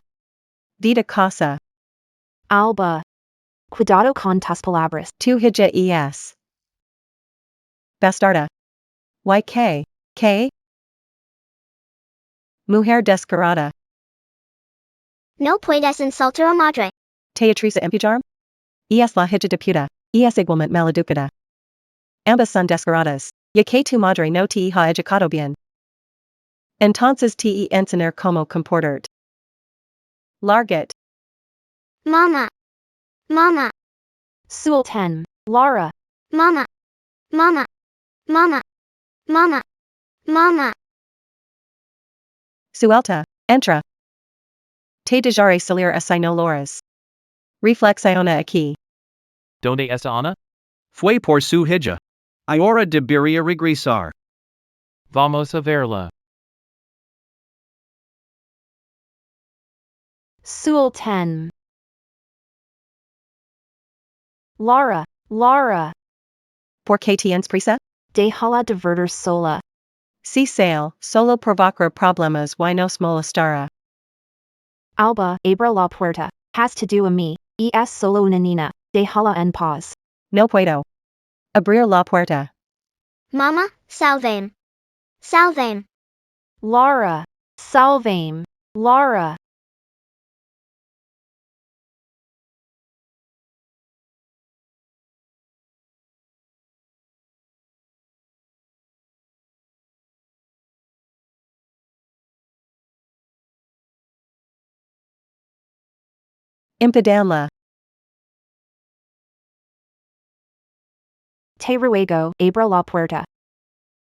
Vida casa. Alba. Cuidado con tus palabras. Tu hija es. Bastarda. ¿Qué? Mujer descarada. No puedes insultar a madre. Te atrisa empujarme? Es la hija de puta. Es igualmente maleducada. Ambas son descaradas. Ya que tu madre no te ha educado bien. Entonces te enseñar cómo comportarte. Larget. Mama. Sultan. Lara. Mama. Suelta. Entra. Te dejaré salir así no loras. Reflexiona aquí. ¿Dónde está Ana? Fue por su hija. Ahora debería regresar. Vamos a verla. Sultan. Lara. ¿Por qué tienes prisa? Déjala divertir sola. Si sale, solo provocar problemas y nos molestará. Alba, abra la puerta. Has to do a mí. Es solo una niña. Déjala en paz. No puedo. Abrir la puerta. Mama, salvame. Salvame. Laura. Salvame. Laura. Impedanla. Te ruego, abra la puerta.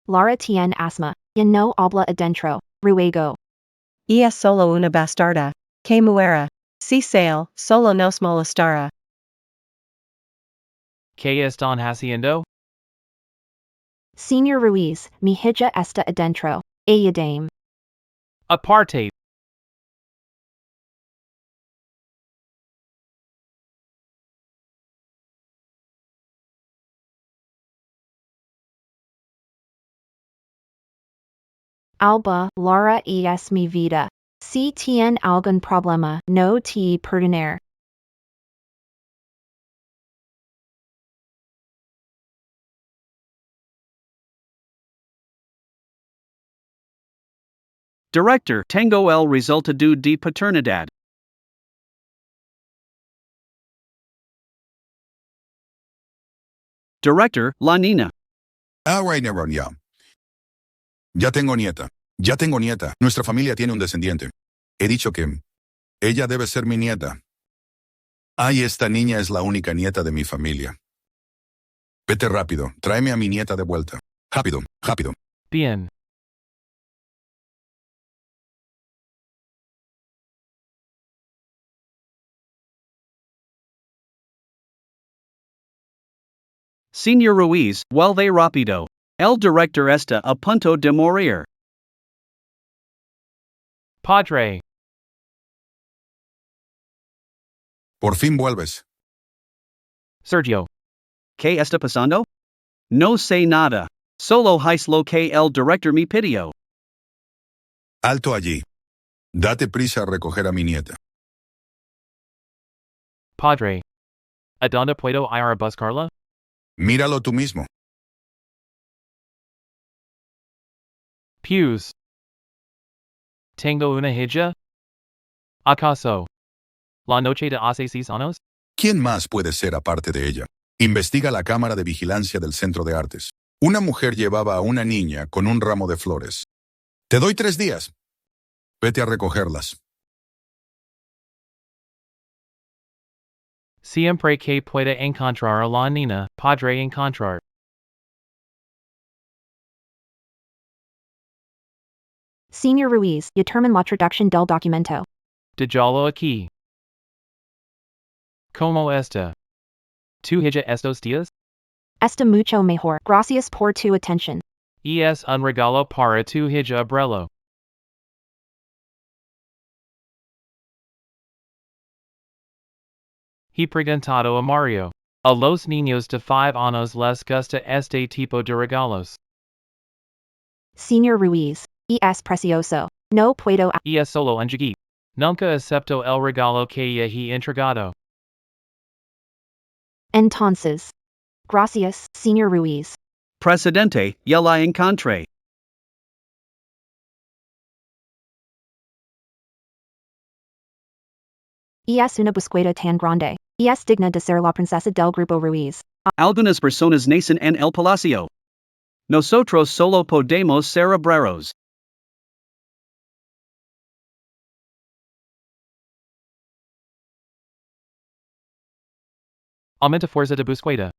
Lara tien asma, y no habla adentro, ruego. Es solo una bastarda. Que muera. Si sale, solo nos molestará. ¿Qué están haciendo? Señor Ruiz, mi hija está adentro. Ayudame. Aparte. Alba, Laura es mi vida. Si tien algún problema, no te perdonar. Director, tengo el resultado de paternidad. Director, la niña. Right, never, ya. Ya tengo nieta. Ya tengo nieta. Nuestra familia tiene un descendiente. He dicho que ella debe ser mi nieta. Ay, esta niña es la única nieta de mi familia. Vete rápido, tráeme a mi nieta de vuelta. Rápido, rápido. Bien. Señor Ruiz, vuelve rápido. El director está a punto de morir. Padre. Por fin vuelves. Sergio. ¿Qué está pasando? No sé nada. Solo hice lo que el director me pidió. Alto allí. Date prisa a recoger a mi nieta. Padre. ¿Adonde puedo ir a buscarla? Míralo tú mismo. Pews. Tengo una hija? ¿Acaso? La noche de hace 6 años? ¿Quién más puede ser aparte de ella? Investiga la cámara de vigilancia del Centro de Artes. Una mujer llevaba a una niña con un ramo de flores. Te doy 3 días. Vete a recogerlas. Siempre que pueda encontrar a la niña, podré encontrar. Señor Ruiz, determine la traducción del documento. Déjalo aquí. ¿Cómo está? ¿Tu hija estos días? Está mucho mejor. Gracias por tu atención. Es un regalo para tu hija abuelo. He preguntado a Mario. A los niños de 5 años les gusta este tipo de regalos. Señor Ruiz, es precioso. No puedo. Es solo un juguete. Nunca acepto el regalo que he entregado. Entonces. Gracias, Señor Ruiz. Presidente, ya la encontré. Es una búsqueda tan grande. Es digna de ser la princesa del Grupo Ruiz. Algunas personas nacen en el palacio. Nosotros solo podemos ser obreros. Aumenta fuerza de búsqueda.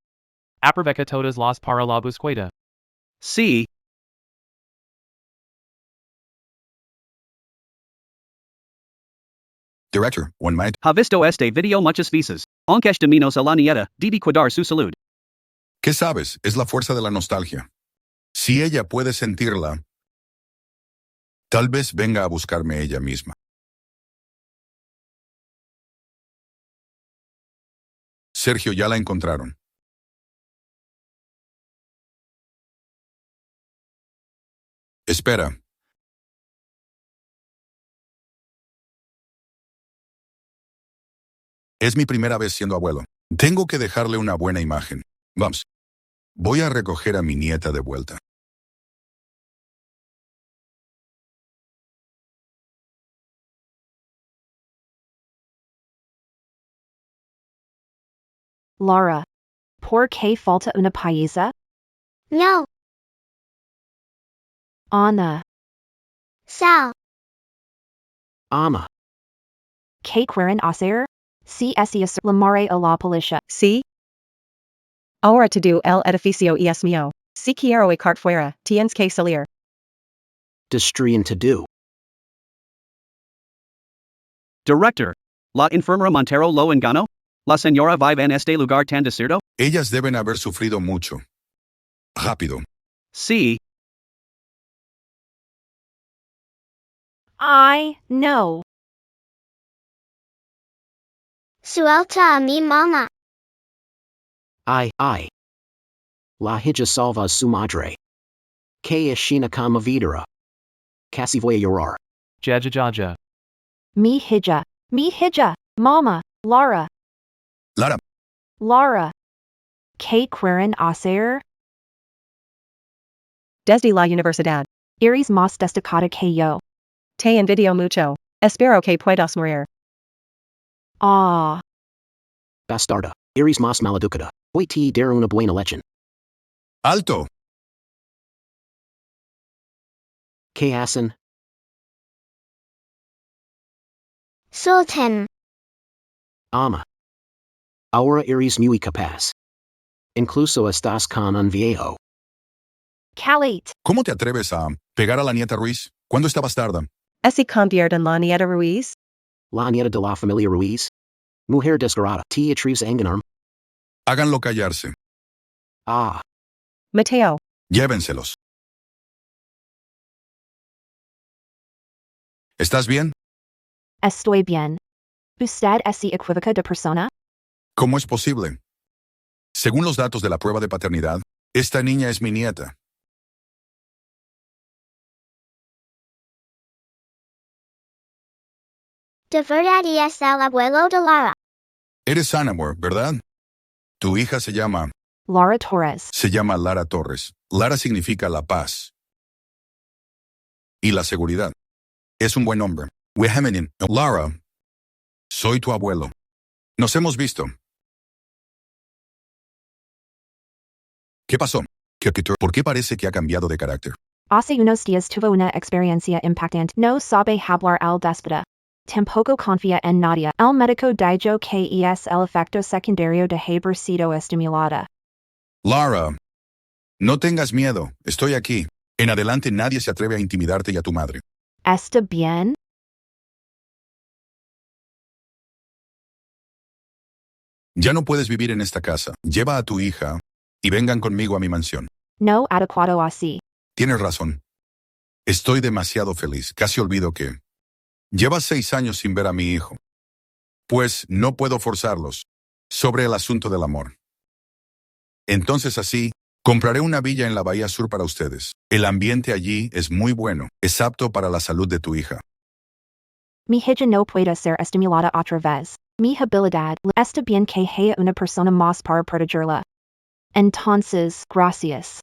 Aprovecha todas las para la búsqueda. Sí. Director, one might. Ha visto este video muchas veces. Aunque de menos a la nieta, debe cuidar su salud. ¿Qué sabes? Es la fuerza de la nostalgia. Si ella puede sentirla, tal vez venga a buscarme ella misma. Sergio, ya la encontraron. Espera. Es mi primera vez siendo abuelo. Tengo que dejarle una buena imagen. Vamos. Voy a recoger a mi nieta de vuelta. Laura. Por qué falta una paisa? No. Ana. Sal. Ama. ¿Qué quieren hacer? Si es llamare a la policía. Sí. Ahora to do el edificio es mío. Si quiero echar fuera, tienes que salir. Destruyen to do. Director. La enfermera Montero lo engano? La señora vive en este lugar tan desierto? Ellas deben haber sufrido mucho. Rápido. Sí. I know. Suelta a mi mamá. I. La hija salva a su madre. Que es shina kama videra. Casi voy a llorar. Jajajaja. Mi hija. Mama. Laura. Lara, Laura. ¿Qué quieren hacer? Desde la universidad. Iris más destacada que yo. Te envidio mucho. Espero que puedas morir. Ah. Bastarda. Eres más maleducada. Hoy te daré una buena lección. alto. ¿Qué hacen? Sultan. Ama. Ahora eres muy capaz. Incluso estás con un viejo. Calate. ¿Cómo te atreves a pegar a la nieta Ruiz? ¿Cuándo está bastarda? Ese convierte en la nieta Ruiz. La nieta de la familia Ruiz. Mujer descarada. Te atreves a engañarme. Háganlo callarse. Ah. Mateo. Llévenselos. ¿Estás bien? Estoy bien. ¿Usted es equívoca de persona? ¿Cómo es posible? Según los datos de la prueba de paternidad, esta niña es mi nieta. De verdad es el abuelo de Lara. Eres Anamor, ¿verdad? Tu hija se llama Laura Torres. Lara Torres. Lara significa la paz. Y la seguridad. Es un buen nombre. Weheminin. Lara. Soy tu abuelo. Nos hemos visto. ¿Qué pasó? ¿Por qué parece que ha cambiado de carácter? Hace unos días tuvo una experiencia impactante. No sabe hablar al déspota. Tampoco confía en nadie. El médico dijo que es el efecto secundario de haber sido estimulada. Lara. No tengas miedo. Estoy aquí. En adelante nadie se atreve a intimidarte y a tu madre. ¿Está bien? Ya no puedes vivir en esta casa. Lleva a tu hija y vengan conmigo a mi mansión. No adecuado así. Tienes razón. Estoy demasiado feliz. Casi olvido que llevas 6 años sin ver a mi hijo. Pues no puedo forzarlos sobre el asunto del amor. Entonces así, compraré una villa en la Bahía Sur para ustedes. El ambiente allí es muy bueno. Es apto para la salud de tu hija. Mi hija no puede ser estimulada otra vez. Mi habilidad está bien que haya una persona más para protegerla. Entonces, gracias.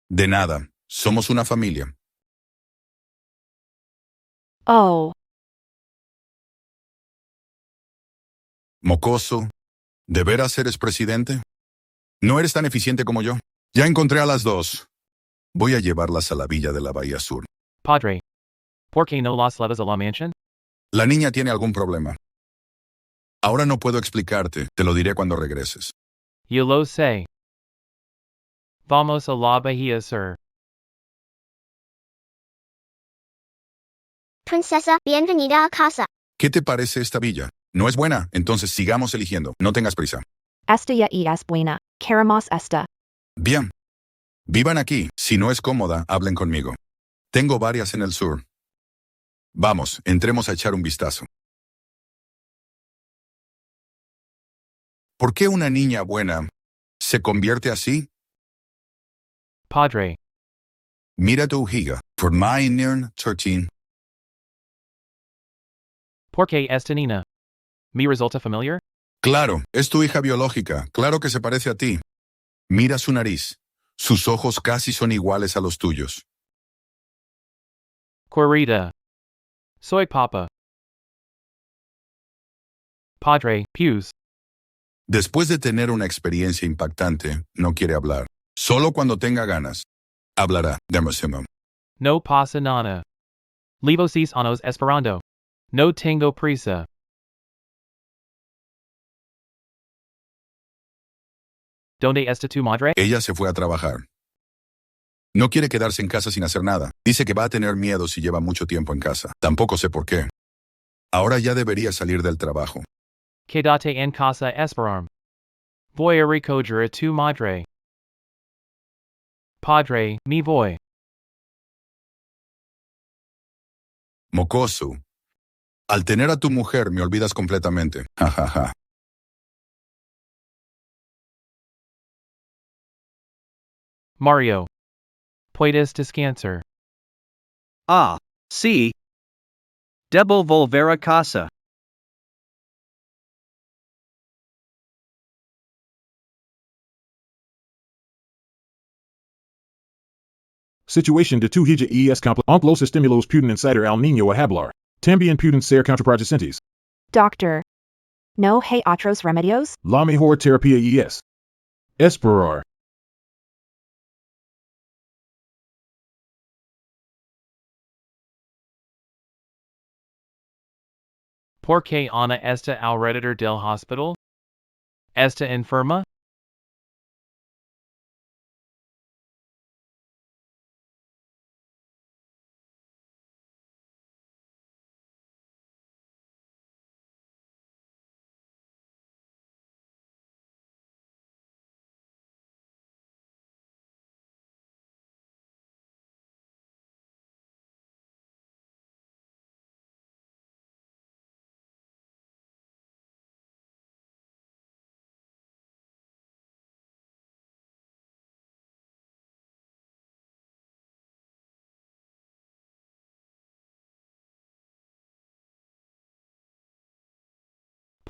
De nada. Somos una familia. Oh. Mocoso. ¿De veras eres presidente? No eres tan eficiente como yo. Ya encontré a las dos. Voy a llevarlas a la villa de la Bahía Sur. Padre. ¿Por qué no las llevas a la mansión? La niña tiene algún problema. Ahora no puedo explicarte. Te lo diré cuando regreses. Yo lo sé. Vamos a la bahía sur. Princesa, bienvenida a casa. ¿Qué te parece esta villa? ¿No es buena? Entonces sigamos eligiendo. No tengas prisa. Esta ya es buena. Queremos esta. Bien. Vivan aquí. Si no es cómoda, hablen conmigo. Tengo varias en el sur. Vamos, entremos a echar un vistazo. ¿Por qué una niña buena se convierte así? Padre. Mira tu hija. For my near 13. ¿Por qué esta niña? ¿Me resulta familiar? Claro, es tu hija biológica. Claro que se parece a ti. Mira su nariz. Sus ojos casi son iguales a los tuyos. Querida. Soy papa. Padre, Pews. Después de tener una experiencia impactante, no quiere hablar. Solo cuando tenga ganas. Hablará. Demosimo. No pasa nada. Levosis anos esperando. No tengo prisa. ¿Dónde está tu madre? Ella se fue a trabajar. No quiere quedarse en casa sin hacer nada. Dice que va a tener miedo si lleva mucho tiempo en casa. Tampoco sé por qué. Ahora ya debería salir del trabajo. Quédate en casa esperarme. Voy a recoger a tu madre. Padre, me voy. Mocoso. Al tener a tu mujer me olvidas completamente. Jajaja. Mario. Puedes descansar. Ah, sí. Debo volver a casa. Situation de tu hija es los estímulos pueden incitar al niño a hablar. También pueden ser contraproducentes. Doctor. No hay otros remedios? La mejor terapia es esperar. ¿Por qué Ana está alrededor del hospital? ¿Está enferma?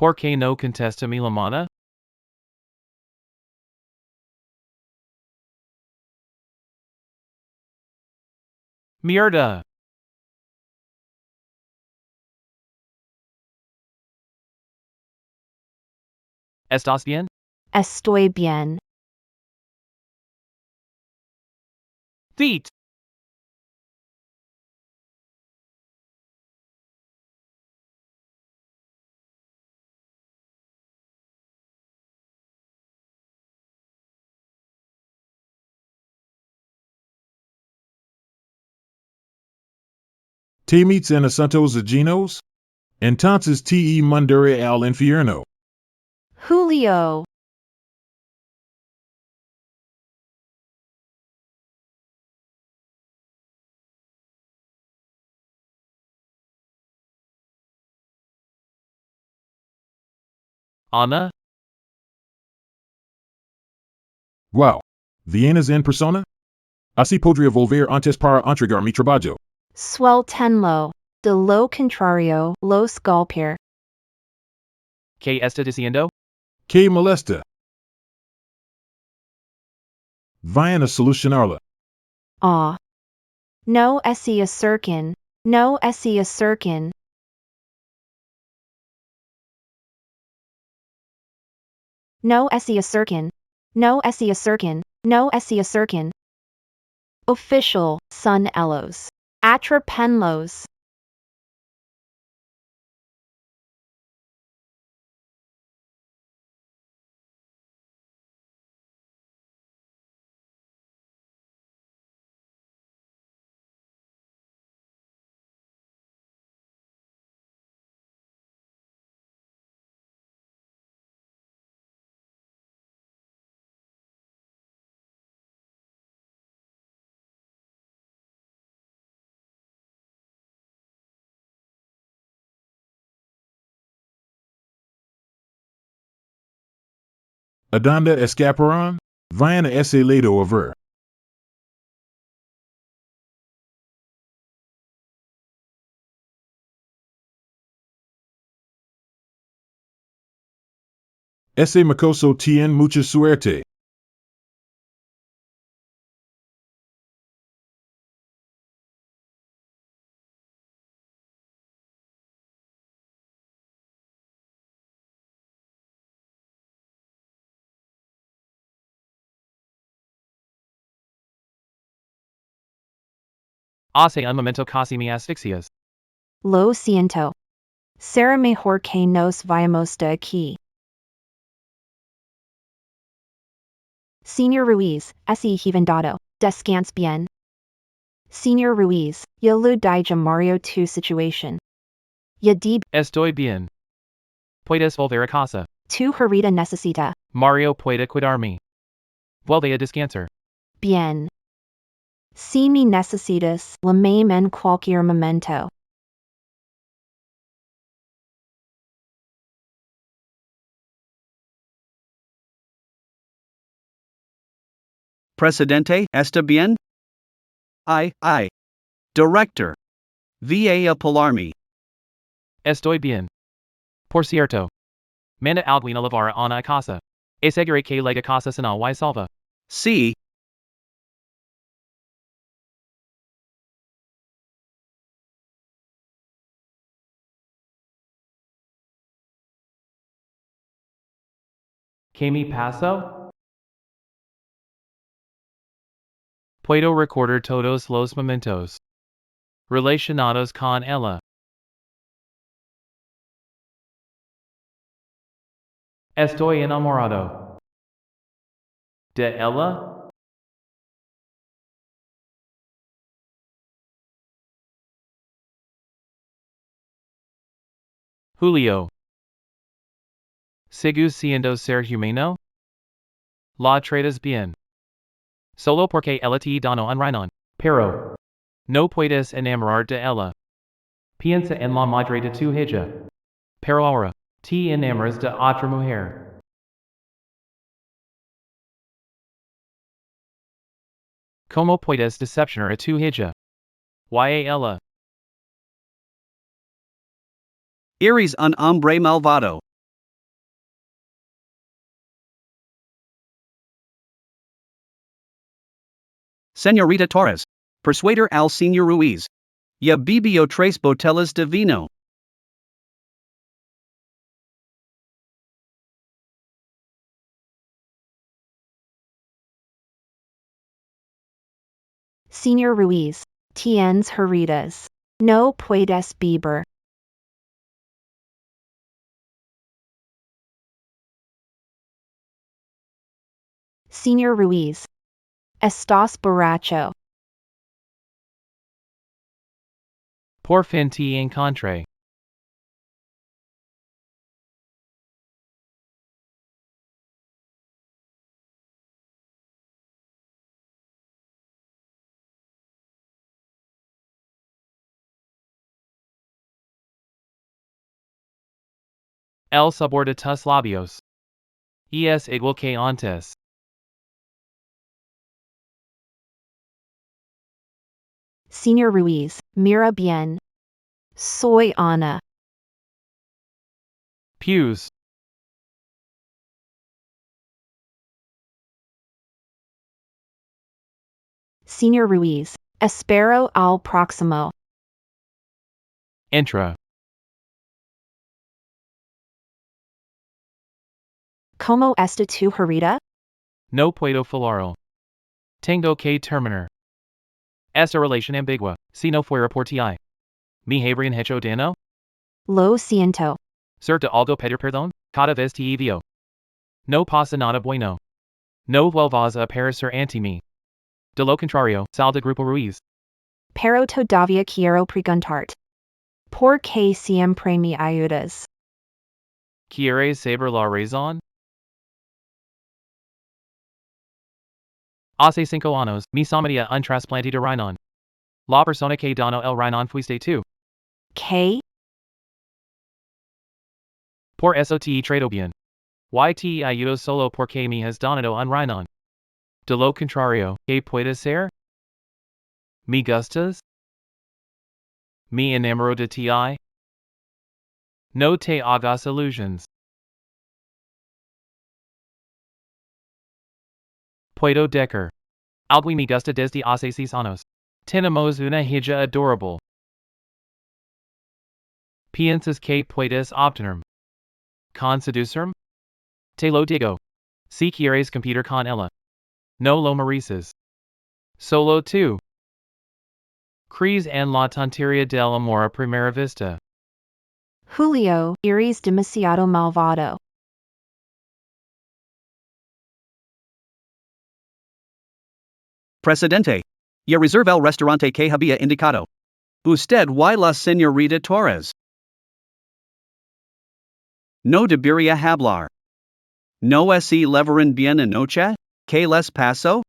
¿Por qué no contesta mi llamada? Mierda. ¿Estás bien? Estoy bien. Feet. Te meets en asuntos ajenos? Entonces te mandaré al infierno. Julio. Ana? Wow. ¿Vienes en persona? Así podría volver antes para entregar mi trabajo. Sueltenlo. De lo contrario, los golpear. ¿Qué está diciendo? ¿Qué molesta? Vayan a solucionarla. Ah. No se acerquen. No se acerquen. No se acerquen. No se acerquen. No se acerquen. Official, son ellos. Atrapenlos. Adonde escaparon? Vayan a ese lado a ver. Ese mocoso tiene mucha suerte. Hace un momento casi me asfixias. Lo siento. Será mejor que nos vayamos de aquí. Señor Ruiz, ese hivendado, descanse bien. Señor Ruiz, ya lo dije Mario tu situation. Ya di Estoy bien. Puedes volver a casa. tu herida necesita. Mario puede cuidarme. Vuelve a descansar. Bien. Si me necesitas, llámame en cualquier momento. Presidente, ¿está bien? I. Director. Va a pelarme. Estoy bien. Por cierto. Manda alguien a lavar a casa. Asegure que la casa sana y salva. Sí. ¿Qué me pasó? Puedo recordar todos los momentos relacionados con ella. Estoy enamorado de ella. Julio. ¿Sigue siendo ser humano? La tratas bien. Solo porque ella te dano un riñón. Pero no puedes enamorar de ella. Piensa en la madre de tu hija. Pero ahora, te enamoras de otra mujer. ¿Cómo puedes decepcionar a tu hija? Y a ella. Eres un hombre malvado. Señorita Torres. Persuader al Señor Ruiz. Ya bebió 3 botellas de vino. Señor Ruiz, tienes heridas. No puedes beber. Señor Ruiz. Estás borracho. Por fin te encontré. El sabor de tus labios. Es igual que antes. Señor Ruiz, mira bien. Soy Ana. Pews. Señor Ruiz, espero al próximo. Entra. ¿Cómo está tu herida? No puedo falarlo. Tengo que terminar. Esta relación ambigua, si no fuera por ti. Me habrían hecho daño? Lo siento. Ser de algo pedir perdón, cada vez te veo. No pasa nada bueno. No vuelvas a aparecer ante mí. De lo contrario, sal de Grupo Ruiz. Pero todavía quiero preguntarte. ¿Por qué siempre me ayudas? ¿Quieres saber la razón? Hace 5 años, me sometí a un trasplante de riñón. La persona que donó el riñón fuiste tú. ¿Qué? Por eso te trato bien. Y te ayudo solo porque me has donado un riñón. De lo contrario, ¿qué puedes ser? ¿Me gustas? ¿Me enamoro de ti? No te hagas illusions. Puedo decir. Algo me gusta desde hace 6 años. Tenemos una hija adorable. ¿Piensas que puedes obtenerme? ¿Con seducirme? Te lo digo. Si quieres competir con ella. No lo mereces. Solo tú. Cris en la tonteria del amor a primera vista. Julio, eres demasiado malvado. Presidente. Ya reserva el restaurante que había indicado. Usted y la señorita Torres. No debería hablar. No se levaron bien anoche? ¿Qué les pasó?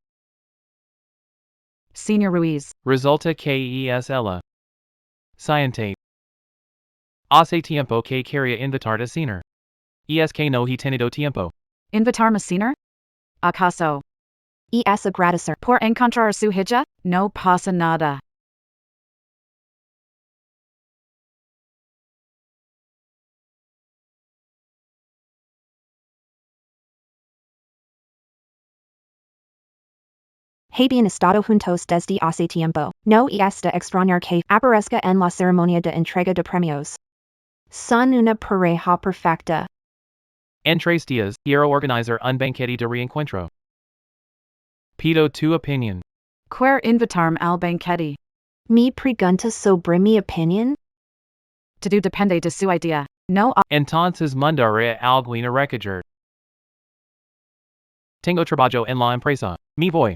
Señor Ruiz. Resulta que es ella. Scientate. Hace tiempo que quería invitar a cenar. Es que no he tenido tiempo. Invitarme a cenar? ¿Acaso? Es agradecer. Por encontrar su hija? No pasa nada. Habían estado juntos desde hace tiempo. No es de extrañar que aparezca en la ceremonia de entrega de premios. Son una pareja perfecta. En 3 días, quiero organizar un banquete de reencuentro. Pido tu opinión. Quer invitarme al banquete? Mi pregunta sobre mi opinión? Todo depende de su idea. No Entonces mandaré alguien a recoger. Tengo trabajo en la empresa. Me voy.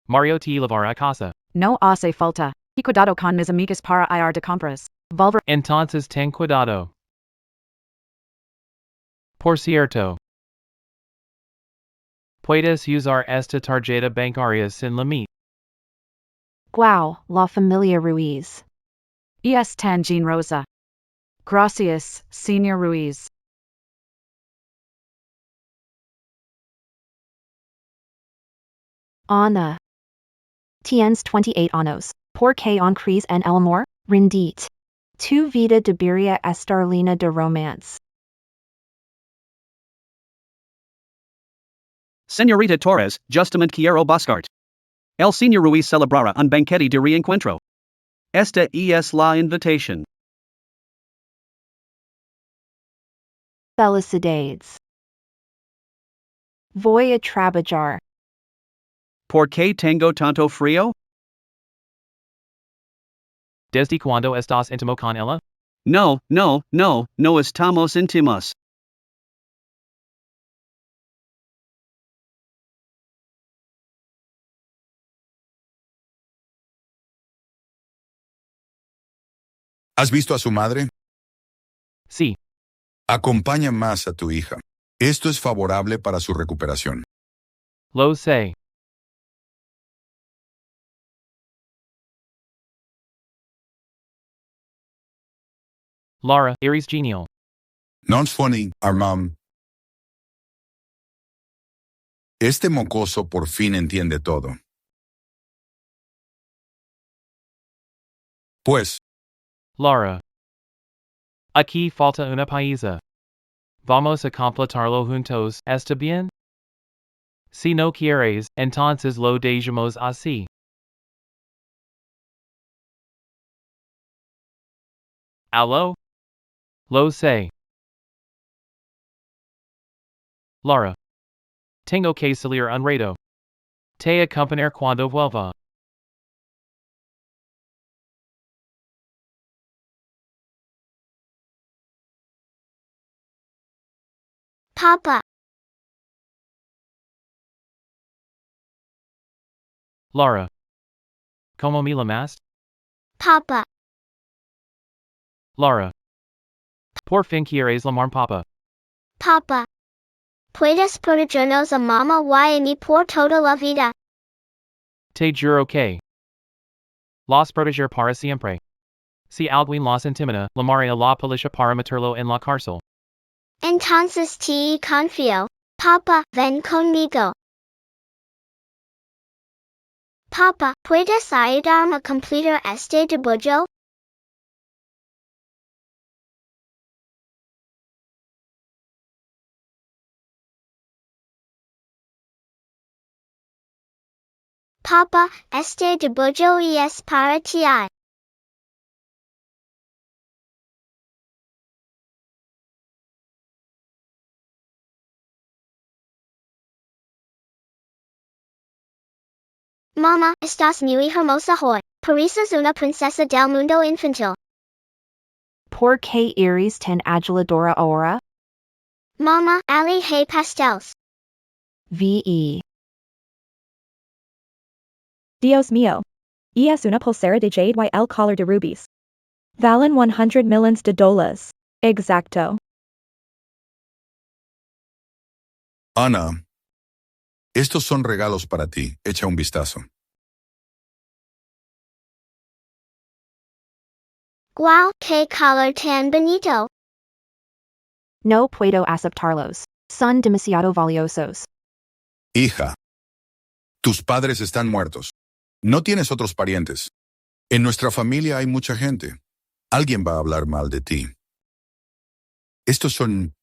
Mario te llevará a casa. no hace falta. Y cuidado con mis amigas para ir de compras. Volver. Entonces ten cuidado. Por cierto. Puedes usar esta tarjeta bancaria sin límite. Wow, la familia Ruiz. Es tan generosa. Gracias, Señor Ruiz. Ana. Tienes 28 años. ¿Por qué on cris en el amor? Rendite. Tu vida debería estar llena de romance. Señorita Torres, justamente quiero buscarte. El señor Ruiz celebrará un banquete de reencuentro. Esta es la invitación. Felicidades. Voy a trabajar. ¿Por qué tengo tanto frío? ¿Desde cuando estás íntimo con ella? No estamos íntimos. ¿Has visto a su madre? Sí. Acompaña más a tu hija. Esto es favorable para su recuperación. Lo sé. Lara, eres genial. Non's funny, Armand. Este mocoso por fin entiende todo. Pues, Lara. Aquí falta una paisa. Vamos a completarlo juntos, ¿está bien? Si no quieres, entonces lo dejamos así. ¿Aló? Lo sé. Lara. Tengo que salir un rato. Te acompañaré cuando vuelva. Papa, Lara. ¿Cómo me llamas? Papa, Lara. Por fin quieres llamarme papa. Papa. Puedes protegernos a mamá y a mí por toda la vida. Te juro que. Los proteger para siempre. Si alguien los intimida, llamaré a la policía para meterlo en la cárcel. Entonces te confío. Papa, ven conmigo. Papa, ¿puedes ayudarme a completar este dibujo? Papa, este dibujo es para ti. Mamá, estás muy hermosa hoy. Pareces una princesa del mundo infantil. ¿Por qué eres tan agiladora ahora? Mamá, Ali hay pastels. VE. Dios mío. Es una pulsera de jade y el collar de rubies. Valen 100 millones de dólares. Exacto. Ana, estos son regalos para ti. Echa un vistazo. Guau, qué color tan bonito. No puedo aceptarlos. Son demasiado valiosos. Hija, tus padres están muertos. No tienes otros parientes. En nuestra familia hay mucha gente. Alguien va a hablar mal de ti. Estos son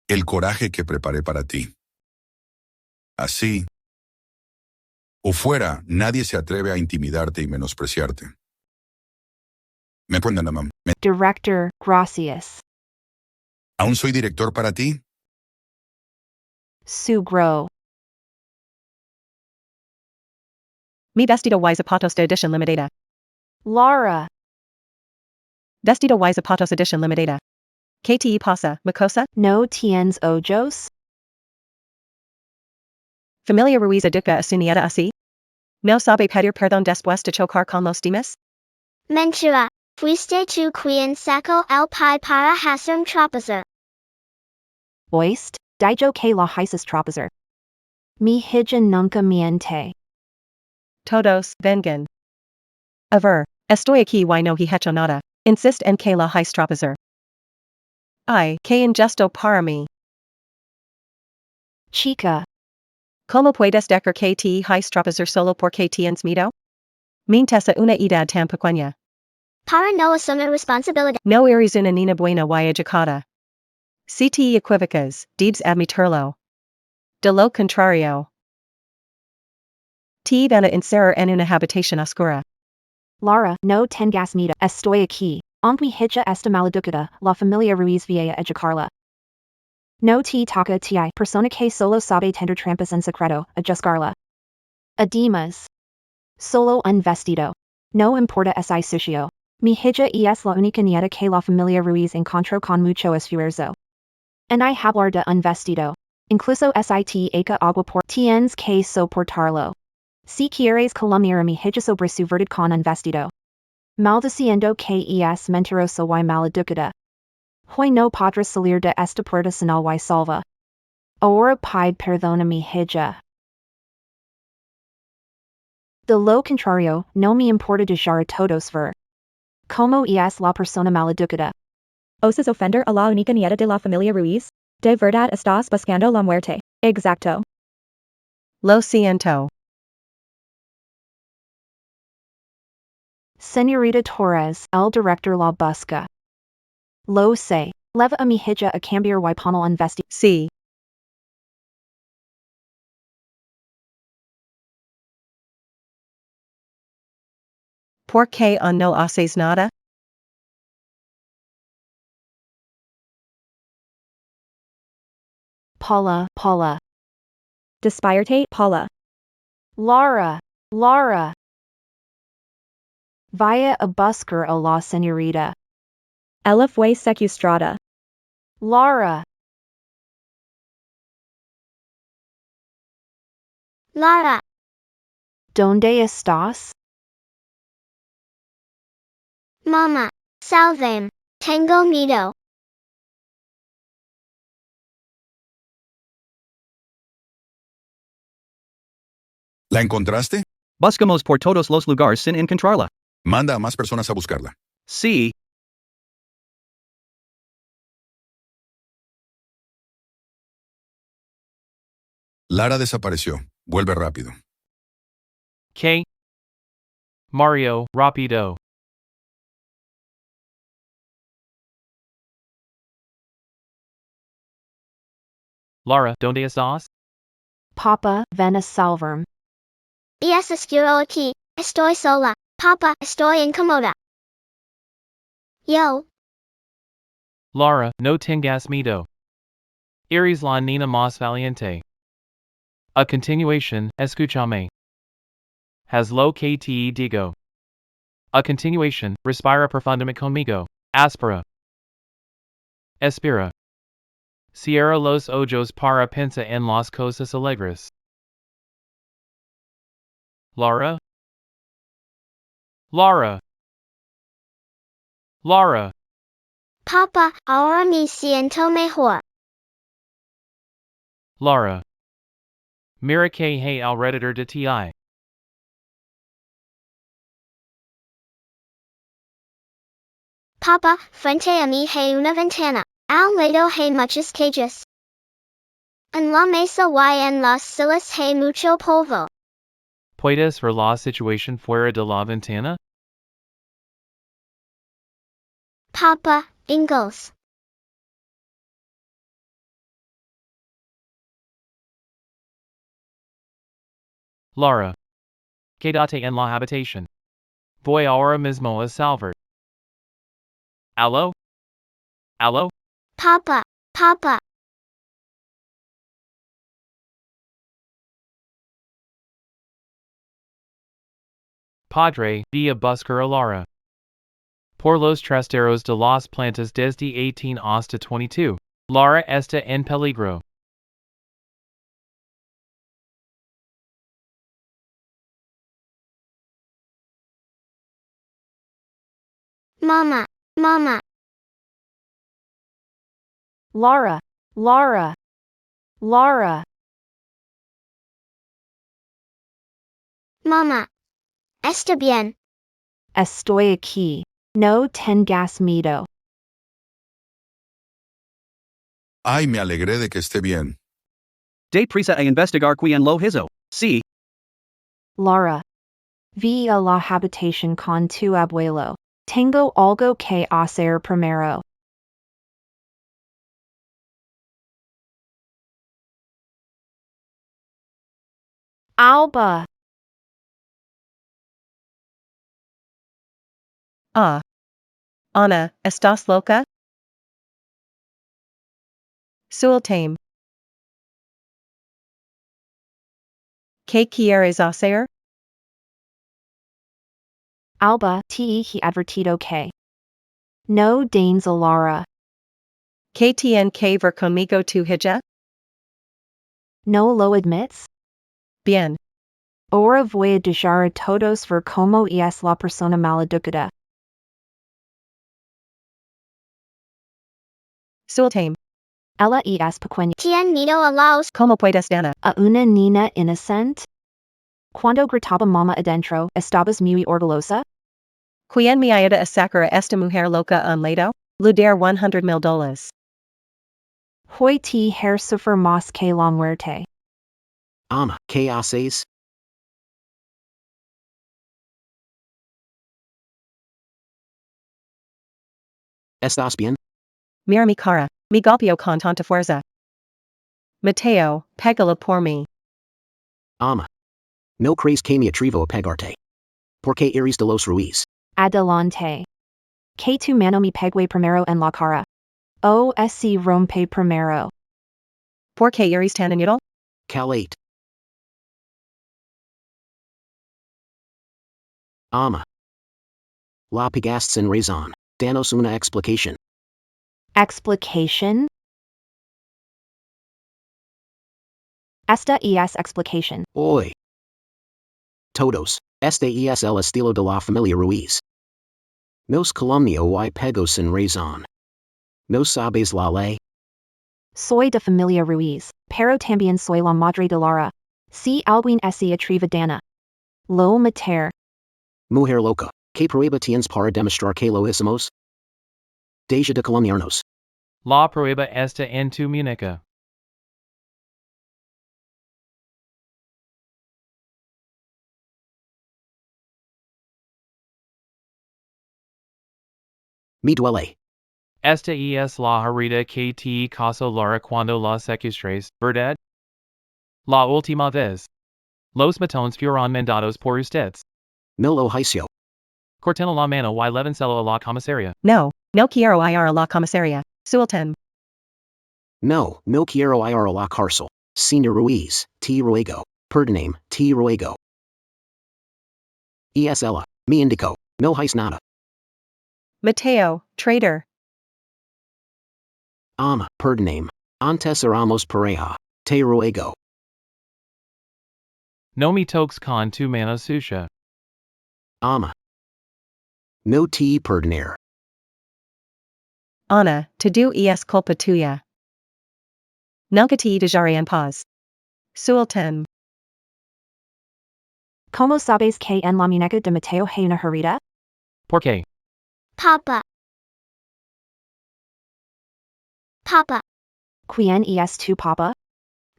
el coraje que preparé para ti. Así, o fuera, nadie se atreve a intimidarte y menospreciarte. ¿Me entienden, mamá? Director, gracias. ¿Aún soy director para ti? Sugro. Mi vestido y zapatos de edición limitada. Lara. Vestido y zapatos edición limitada. ¿Qué pasa, Makosa? No tienes ojos? Familia Ruiz educa a su nieta así? ¿No sabe pedir perdón después de chocar con los demás? Mentira. Fuiste tú quien sacó el pie para hacer tropezar. Oist, dijo que la hices tropezar. Mi hija nunca miente. Todos, vengan. A ver, estoy aquí y no he hecho nada. Insist en que la hice tropezar. Ay, que injusto para mí. Chica. ¿Cómo puedes decir que te hice tropezar solo porque tienes miedo? Mientes a una edad tan pequeña. Para no asumir responsabilidad. No eres una niña buena y educada. Si te equivocas, debes admitirlo. De lo contrario. Te van a encerrar en una habitación oscura. Lara, no tengas miedo. Estoy aquí. Aunque mi hija está maleducada, la familia Ruiz vaya a educarla. No te toca ti, persona que solo sabe tender trampas en secreto, a juzgarla. Además. Solo un vestido. No importa ese sucio. Mi hija es la única nieta que la familia Ruiz encontró con mucho esfuerzo. En I hablar de un vestido. Incluso sit eca agua por tienes que soportarlo. Si quieres calumniar a mi hija sobre su verdad con un vestido. Maldiciendo que es mentiroso y maleducada. Hoy no podrás salir de esta puerta sino y salva. Ahora pide perdón a mi hija. De lo contrario, no me importa dejar a todos ver. Como es la persona maleducada. ¿Osas ofender a la única nieta de la familia Ruiz? De verdad estás buscando la muerte. Exacto. Lo siento. Señorita Torres, el director la busca. Lo sé. Leva a mi hija a cambiar y panel un vestido. Sí. ¿Por qué no haces nada? Paula. Despierte, Paula. Lara. Vaya a buscar a la señorita. Ella fue secuestrada. Lara. Lara. ¿Dónde estás? Mamá. Salvame. Tengo miedo. ¿La encontraste? Buscamos por todos los lugares sin encontrarla. Manda a más personas a buscarla. Sí. Lara desapareció. Vuelve rápido. K. Mario, rapido. Lara, ¿dónde estás? Papa, ven a salvarme. Es oscuro aquí. Estoy sola. Papa, estoy incómoda. Yo. Lara, no tengas miedo. Eres la niña más valiente. A continuación, escúchame. has lo que te digo. A continuation, respira profundamente conmigo, aspira. Espera. Cierra los ojos para pensar en las cosas alegres. Laura? Laura? Laura? Papa, ahora me siento mejor. Laura? Mira que hay alrededor de ti. Papa, frente a mí hay una ventana. Al lado hay muchas calles. En la mesa y en las sillas hay mucho polvo. ¿Puedes ver la situación fuera de la ventana? Papa, Ingles. Laura. Quédate en la habitación. Voy ahora mismo a salvar. ¿Aló? ¿Aló? Papa, Papa. Padre, ve a buscar a Laura. Por los trasteros de las plantas desde 18 hasta 22. Laura está en peligro. Mama, Mama. Laura, Laura, Laura. Mama. Está bien. Estoy aquí. No tengas miedo. Ay, me alegré de que esté bien. De prisa a investigar quien lo hizo. Sí. Laura. Ve a la habitación con tu abuelo. Tengo algo que hacer primero. Alba. Ah. Ana, ¿estás loca? Sueltame. ¿Qué quieres hacer? Alba, te he advertido que. No danes a Laura. ¿Qué tien que ver conmigo tu hija? No lo admits? Bien. Ahora voy a dejar a todos ver cómo es la persona maleducada. Sueltame. Ella es pequeña. Tien miedo a los. ¿Cómo puedes Dana? A una niña inocente? Cuando gritaba mamá adentro, estabas muy orgullosa? ¿Quien me ayuda a sacar a esta mujer loca un lado? Luder $100,000. Hoy te her sufrir más que la muerte. Ama, ¿qué haces? ¿Estás bien? Mira mi cara, mi golpeo con tanta fuerza. Mateo, pégala por mí. Ama. No crees que me atrevo a pegarte. Porque eres de los Ruiz. Adelante. Que tu mano me pegue primero en la cara. O se rompe primero. ¿Por qué eres tan inútil? Calate. Ama. La pegaste sin razón. Danos una explicación. Explication? Esta es explication. Hoy. Todos. Este es el estilo de la familia Ruiz. Nos calumnio y pego sin razón. No sabes la ley. Soy de familia Ruiz, pero también soy la madre de Lara. Si alguien se atreve dana. Lo mater. Mujer loca. ¿Qué prueba tienes para demostrar que lo hicimos? Deja de calumniarnos. La prueba está en tu muñeca. Me duele. Esta es la herida que te causó Laura cuando la secuestres, ¿verdad? La última vez. Los matones fueron mandados por ustedes. No lo hizo. Corten la mano y llévenselo a la comisaría. No, no quiero ir a la comisaría. Suelten. No, no quiero ir a la cárcel. Señor Ruiz, te ruego. Perdóname, te ruego. ESLA, mi indico, mil heis nada. Mateo, traitor. Ama, perdoname. Antes éramos pareja. Te ruego. No me toques con tu mano sucia. Ama. No te perdonar. Ana, to do es culpa tuya. Nunca te dejaré en paz. Sueltem. Como sabes que en la muñeca de Mateo hay una herida? Porque. Papa. Papa. ¿Quién es tu papa?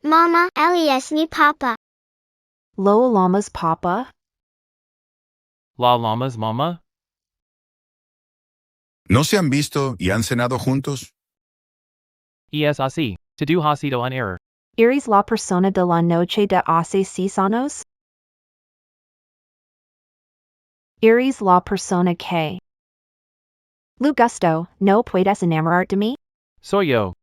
Mama, él es mi papa. Lo llamas papa? La llamas mama? ¿No se han visto y han cenado juntos? Es así. To do ha sido un error. ¿Eres la persona de la noche de hace 6 años? ¿Eres la persona que? Lu gusto, ¿no puedes enamorar de mí? Soy yo.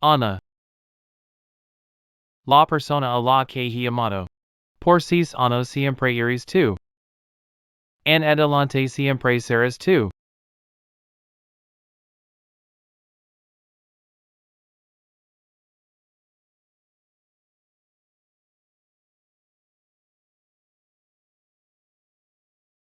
Ana. La persona a la que he amado. Por 6 años siempre eres tú. En adelante siempre serás tú.